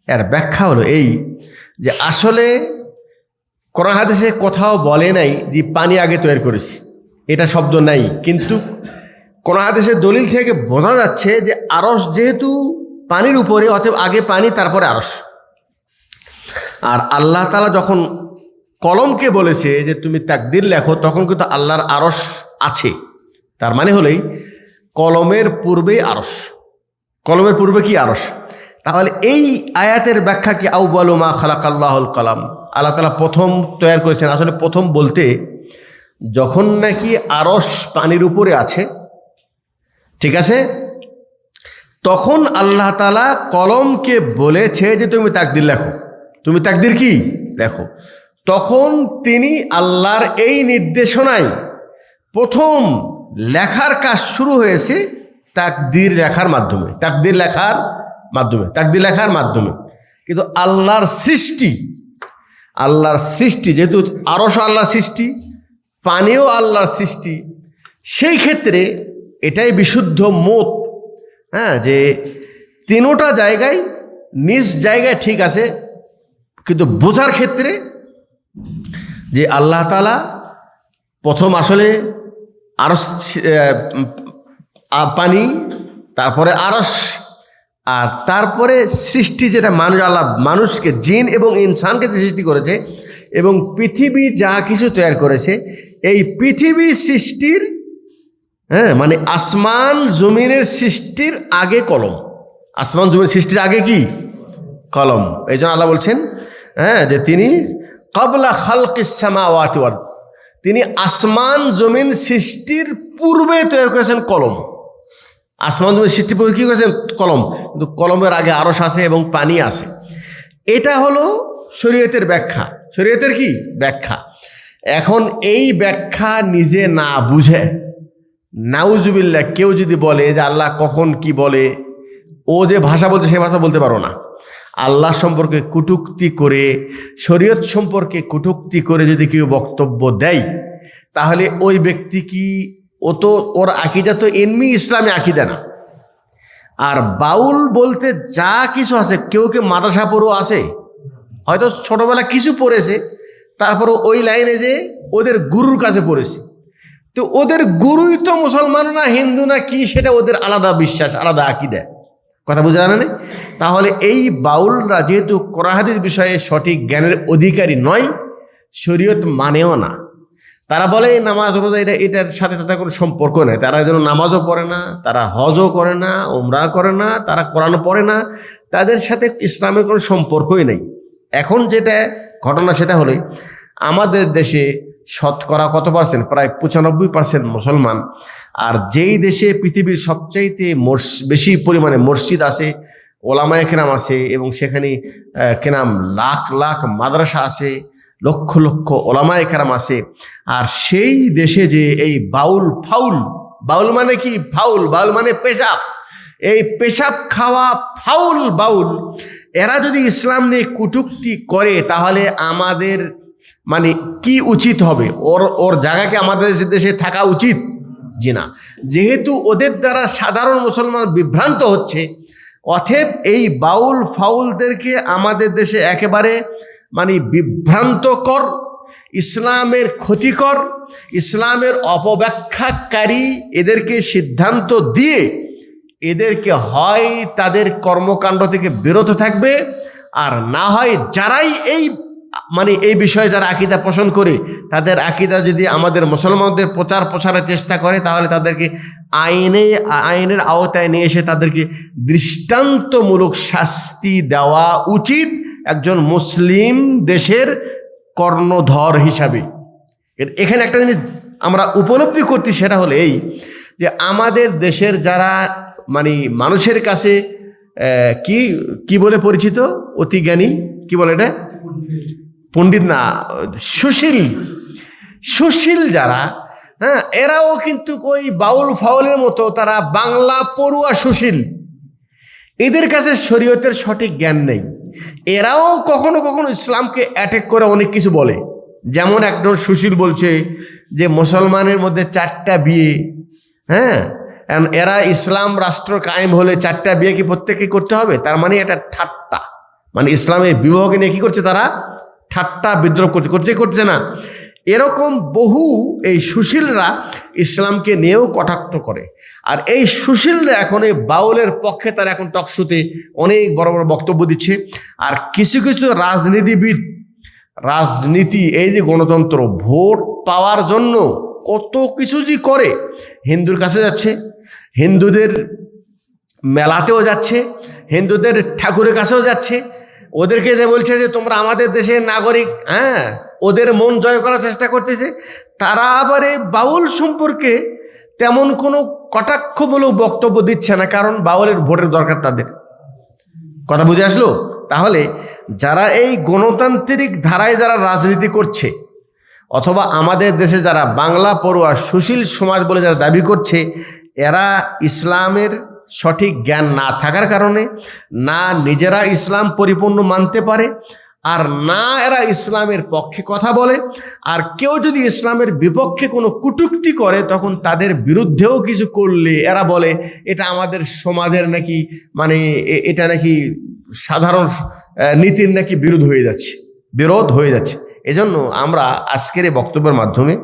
এর ব্যাখ্যা হলো এই যে আসলে কোরআন হাদিসে কোথাও বলে নাই যে পানি আগে তৈরি করেছি, এটা শব্দ নাই। কিন্তু কোরআন হাদিসের দলিল থেকে বোঝা যাচ্ছে যে আরশ যেহেতু পানির উপরে, অতএব আগে পানি তারপরে আরশ। আর আল্লাহ তাআলা যখন কলমকে বলেছে যে তুমি তাকদির লেখো, তখন কিন্তু আল্লাহর আরশ আছে। তার মানে হলেই কলমের পূর্বেই আরশ। কলমের পূর্বে কি আরশ। তাহলে এই আয়াতের ব্যাখ্যা কি? আউয়ালু মা খালাকাল্লাহুল কলাম, আল্লাহ তাআলা প্রথম তৈরি করেছেন। আসলে প্রথম বলতে যখন নাকি আরশ পানির উপরে আছে, ঠিক আছে, তখন আল্লাহ তাআলা কলমকে বলেছে যে তুমি তাকদির লেখো, তুমি তাকদির কি লেখো। তখন তিনি আল্লাহর এই নির্দেশনায় প্রথম লেখার কাজ শুরু হয়েছে তাকদির লেখার মাধ্যমে, তাকদির লেখার মাধ্যমে, তাকদির লেখার মাধ্যমে। কিন্তু আল্লাহর সৃষ্টি যেহেতু আরশ আল্লাহর সৃষ্টি, পানিও আল্লাহর সৃষ্টি, সেই ক্ষেত্রে এটাই বিশুদ্ধ মত, হ্যাঁ, যে তিনোটা জায়গায় নিজ জায়গায় ঠিক আছে। কিন্তু বোঝার ক্ষেত্রে যে আল্লাহ তাআলা প্রথম আসলে আরশ, পানি, তারপরে আরশ, আর তারপরে সৃষ্টি যেটা আল্লাহ মানুষকে, জিন এবং ইনসানকে সৃষ্টি করেছে এবং পৃথিবী যা কিছু তৈরি করেছে, এই পৃথিবী সৃষ্টির, হ্যাঁ, মানে আসমান জমিনের সৃষ্টির আগে কলম। আসমান জমিনের সৃষ্টির আগে কি কলম। এই জন্য আল্লাহ বলছেন, হ্যাঁ, যে তিনি ক্বাবলা খালকিস সামাওয়াতি ওয়াল আরদ, তিনি আসমান জমিন সৃষ্টির পূর্বে তৈরি করেছেন কলম। আসমান জমিন সৃষ্টির পূর্বে কী করেছেন? কলম। কিন্তু কলমের আগে আরশ আছে এবং পানি আছে। এটা হলো শরীয়তের ব্যাখ্যা। শরীয়তের কি ব্যাখ্যা। এখন এই ব্যাখ্যা নিজে না বুঝে, নাউজুবিল্লাহ, কেউ যদি বলে যে আল্লাহ কখন কি বলে, ও যে ভাষা বলছে সে ভাষা বলতে পারো না, আল্লাহ সম্পর্কে কটূক্তি করে, শরীয়ত সম্পর্কে কটূক্তি করে যদি কেউ বক্তব্য দেয়, তাহলে ওই ব্যক্তি কি, ও তো, ওর আকিদা তো এমনি ইসলামী আকিদা না। আর বাউল বলতে যা কিছু আছে, কেউ কেউ মাদ্রাসা পড়েও আছে, হয়তো ছোটবেলা কিছু পড়েছে, তারপরও ওই লাইনে যে ওদের গুরুর কাছে পড়েছে। তো ওদের গুরুই তো মুসলমান না হিন্দু না কি, সেটা ওদের আলাদা বিশ্বাস, আলাদা আকিদা, কথা বোঝা জানা নেই? তাহলে এই বাউলরা যেহেতু কোরআন হাদিস বিষয়ে সঠিক জ্ঞানের অধিকারী নয়, শরীয়ত মানেও না, তারা বলে নামাজ রোজা এটার সাথে তাদের কোনো সম্পর্ক নেই, তারা যেন নামাজও পড়ে না, তারা হজও করে না, উমরা করে না, তারা কোরআনও পড়ে না, তাদের সাথে ইসলামের কোনো সম্পর্কই নেই। এখন যেটা ঘটনা সেটা হলে আমাদের দেশে শতকরা কত পার্সেন্ট, প্রায় 95% মুসলমান। আর যেই দেশে পৃথিবীর সবচাইতে বেশি পরিমাণে মসজিদ আছে, ওলামায়ে কেরাম আছে, এবং সেখানে কেরাম লাখ লাখ মাদ্রাসা আছে, লক্ষ লক্ষ ওলামায়ে কেরাম আছে, আর সেই দেশে যে এই বাউল মানে কি? ফাউল, বাউল মানে পেশাব, এই পেশাব খাওয়া ফাউল বাউল এরা যদি ইসলাম নিয়ে কটূক্তি করে, তাহলে আমাদের মানে কি উচিত হবে? ওর জায়গাকে আমাদের দেশে থাকা উচিত? জি না। যেহেতু ওদের দ্বারা সাধারণ মুসলমান বিভ্রান্ত হচ্ছে, অতএব এই বাউল ফাউলদেরকে আমাদের দেশে একেবারে মানে বিভ্রান্তকর, ইসলামের ক্ষতিকর, ইসলামের অপব্যাখ্যাকারী এদেরকে সিদ্ধান্ত দিয়ে এদেরকে হয় তাদের কর্মকাণ্ড থেকে বিরত থাকবে, আর না হয় যারাই এই বিষয়ে যারা আকীদা পোষণ করে, তাদের আকীদা যদি আমাদের মুসলমানদের প্রচার প্রসারের চেষ্টা করে, তাহলে তাদেরকে আইনের আওতায় নিয়ে এসে তাদেরকে দৃষ্টান্তমূলক শাস্তি দেওয়া উচিত একজন মুসলিম দেশের কর্ণধর হিসাবে। এখানে একটা জিনিস আমরা উপলব্ধি করছি, সেটা হলো এই যে আমাদের দেশের যারা মানে মানুষের কাছে কি বলে পরিচিত, অতি জ্ঞানী, কি বলে এটা, পণ্ডিত না, সুশীল যারা, হ্যাঁ, এরাও কিন্তু ওই বাউল ফাউলের মতো, তারা বাংলা পড়ুয়া সুশীল, এদের কাছে শরীয়তের সঠিক জ্ঞান নেই। এরাও কখনো কখনো ইসলামকে অ্যাটাক করে অনেক কিছু বলে। যেমন একজন সুশীল বলছে যে মুসলমানের মধ্যে 4টা বিয়ে, হ্যাঁ, এরা ইসলাম রাষ্ট্র কায়েম হলে 4টা বিয়ে কি প্রত্যেককে করতে হবে? তার মানে এটা ঠাট্টা, মানে ইসলামের বিবাহকে নিয়ে কী করছে তারা? ঠাট্টা বিদ্রোহ করছে না। এরকম বহু এই সুশীলরা ইসলামকে নিয়েও কটাক্ষ করে। আর এই সুশীলরা এখন এই বাউলের পক্ষে, তারা এখন টকশোতে অনেক বড় বড় বক্তব্য দিচ্ছে। আর কিছু কিছু রাজনীতি, এই যে গণতন্ত্র, ভোট পাওয়ার জন্য কত কিছু যে করে, হিন্দুর কাছে যাচ্ছে, হিন্দুদের মেলাতেও যাচ্ছে, হিন্দুদের ঠাকুরের কাছেও যাচ্ছে, ওদেরকে যে বলছে যে তোমরা আমাদের দেশের নাগরিক, হ্যাঁ, ওদের মন জয় করার চেষ্টা করতেছে। তারা আবার এই বাউল সম্পর্কে তেমন কোনো কটাক্ষমূলক বক্তব্য দিচ্ছে না, কারণ বাউলের ভোটের দরকার তাদের। কথা বুঝে আসলো? তাহলে যারা এই গণতান্ত্রিক ধারায় যারা রাজনীতি করছে, অথবা আমাদের দেশে যারা বাংলা পড়ুয়া সুশীল সমাজ বলে যারা দাবি করছে, এরা ইসলামের সঠিক জ্ঞান না থাকার কারণে না নিজেরা ইসলাম পরিপূর্ণ মানতে পারে, আর না এরা ইসলামের পক্ষে কথা বলে। আর কেউ যদি ইসলামের বিপক্ষে কোনো কটূক্তি করে, তখন তাদের বিরুদ্ধেও কিছু করলে এরা বলে এটা আমাদের সমাজের নাকি মানে এটা নাকি সাধারণ নীতির নাকি বিরোধ হয়ে যাচ্ছে। এজন্য আমরা আজকের এই বক্তব্যের মাধ্যমে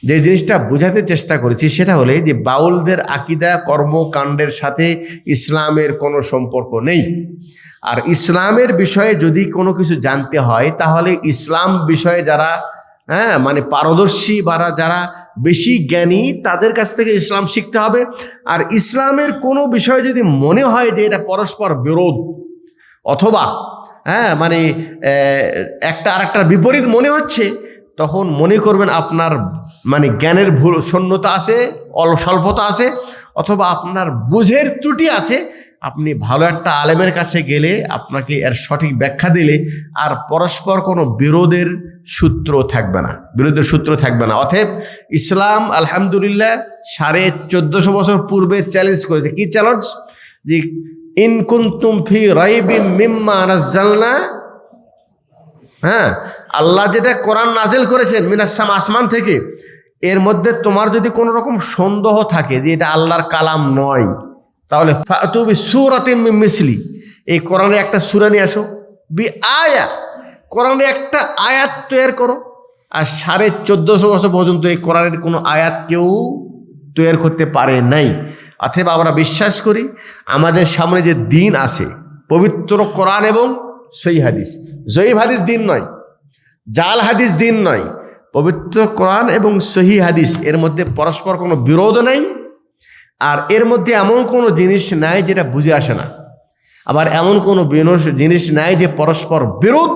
যে জিনিসটা বোঝাতে চেষ্টা করেছি, সেটা হলে যে বাউলদের আকীদা কর্মকাণ্ডের সাথে ইসলামের কোনো সম্পর্ক নেই। আর ইসলামের বিষয়ে যদি কোনো কিছু জানতে হয়, তাহলে ইসলাম বিষয়ে যারা মানে পারদর্শী বা যারা বেশি জ্ঞানী, তাদের কাছ থেকে ইসলাম শিখতে হবে। আর ইসলামের কোনো বিষয় যদি মনে হয় যে এটা পরস্পর বিরোধ, অথবা মানে একটা আর একটার বিপরীত মনে হচ্ছে, তখন মনে করবেন আপনার মানে জ্ঞানের শূন্যতা আছে, স্বল্পতা আছে, অথবা আপনার বুঝের ত্রুটি আছে। আপনি ভালো একটা আলেমের কাছে গেলে আপনাকে এর সঠিক ব্যাখ্যা দিলে আর পরস্পর কোনো বিরোধের সূত্র থাকবে না। অতএব ইসলাম আলহামদুলিল্লাহ 1450 বছর পূর্বে চ্যালেঞ্জ করেছে। কি চ্যালেঞ্জ? যে ইন কুনতুম ফি রাইবিম মিম্মা নাযালনা, আল্লাহ যেটা কোরআন নাজিল করেছেন মিনাস-সামা, আসমান থেকে, এর মধ্যে তোমার যদি কোনো রকম সন্দেহ থাকে যে এটা আল্লাহর কালাম নয়, তাহলে ফাতু বিসূরাতিন মিন মিসলি, এই কোরআনে একটা সূরা নিয়ে আসো, আয়া, কোরআনে একটা আয়াত তৈরি করো। আর 1450 বছর পর্যন্ত এই কোরআনের কোনো আয়াত কেউ তৈরি করতে পারে নাই। অতএব আমরা বিশ্বাস করি আমাদের সামনে যে দিন আছে, পবিত্র কোরআন এবং সহিহ হাদিস, জয়ীফ হাদিস দিন নয়, জাল হাদিস দিন নয়, পবিত্র কোরআন এবং সহিহ হাদিস, এর মধ্যে পরস্পর কোনো বিরোধ নেই। আর এর মধ্যে এমন কোনো জিনিস নাই যেটা বুঝে আসে না, আবার এমন কোনো জিনিস নাই যে পরস্পর বিরোধ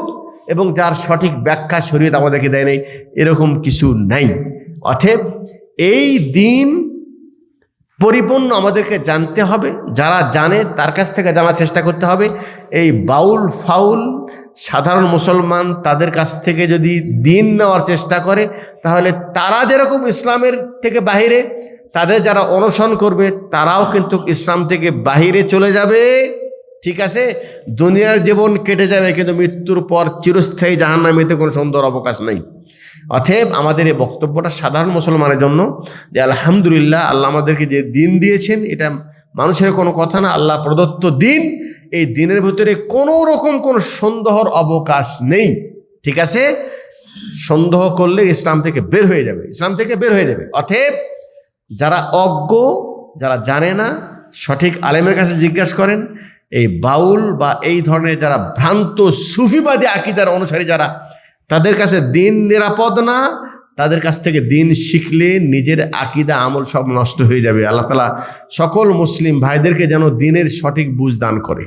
এবং যার সঠিক ব্যাখ্যা শরীয়ত আমাদেরকে দেয় নেই, এরকম কিছু নাই। অতএব এই দিন পরিপূর্ণ আমাদেরকে জানতে হবে, যারা জানে তার কাছ থেকে জানার চেষ্টা করতে হবে। এই বাউল ফাউল সাধারণ মুসলমান তাদের কাছ থেকে যদি দিন নেওয়ার চেষ্টা করে, তাহলে তারা যেরকম ইসলামের থেকে বাহিরে, তাদের যারা অনুসরণ করবে তারাও কিন্তু ইসলাম থেকে বাহিরে চলে যাবে। ঠিক আছে, দুনিয়ার জীবন কেটে যাবে, কিন্তু মৃত্যুর পর চিরস্থায়ী জাহান্নামীতে কোনো সুন্দর অবকাশ নেই। অতএব আমাদের এই বক্তব্যটা সাধারণ মুসলমানের জন্য, যে আলহামদুলিল্লাহ আল্লাহ আমাদেরকে যে দিন দিয়েছেন, এটা মানুষের কোনো কথা না, আল্লাহ প্রদত্ত দিন। এই দিনের ভিতরে কোনো রকম কোনো সন্দেহর অবকাশ নেই। ঠিক আছে, সন্দেহ করলে ইসলাম থেকে বের হয়ে যাবে, ইসলাম থেকে বের হয়ে যাবে। অতএব যারা অজ্ঞ, যারা জানে না, সঠিক আলেমের কাছে জিজ্ঞাসা করেন। এই বাউল বা এই ধরনের যারা ভ্রান্ত সুফিবাদী আকীদার অনুসারী যারা, তাদের কাছে দিন নিরাপদ না, তাদের কাছ থেকে দিন শিখলে নিজের আকীদা আমল সব নষ্ট হয়ে যাবে। আল্লাহ তাআলা সকল মুসলিম ভাইদেরকে যেন দিনের সঠিক বুঝ দান করে।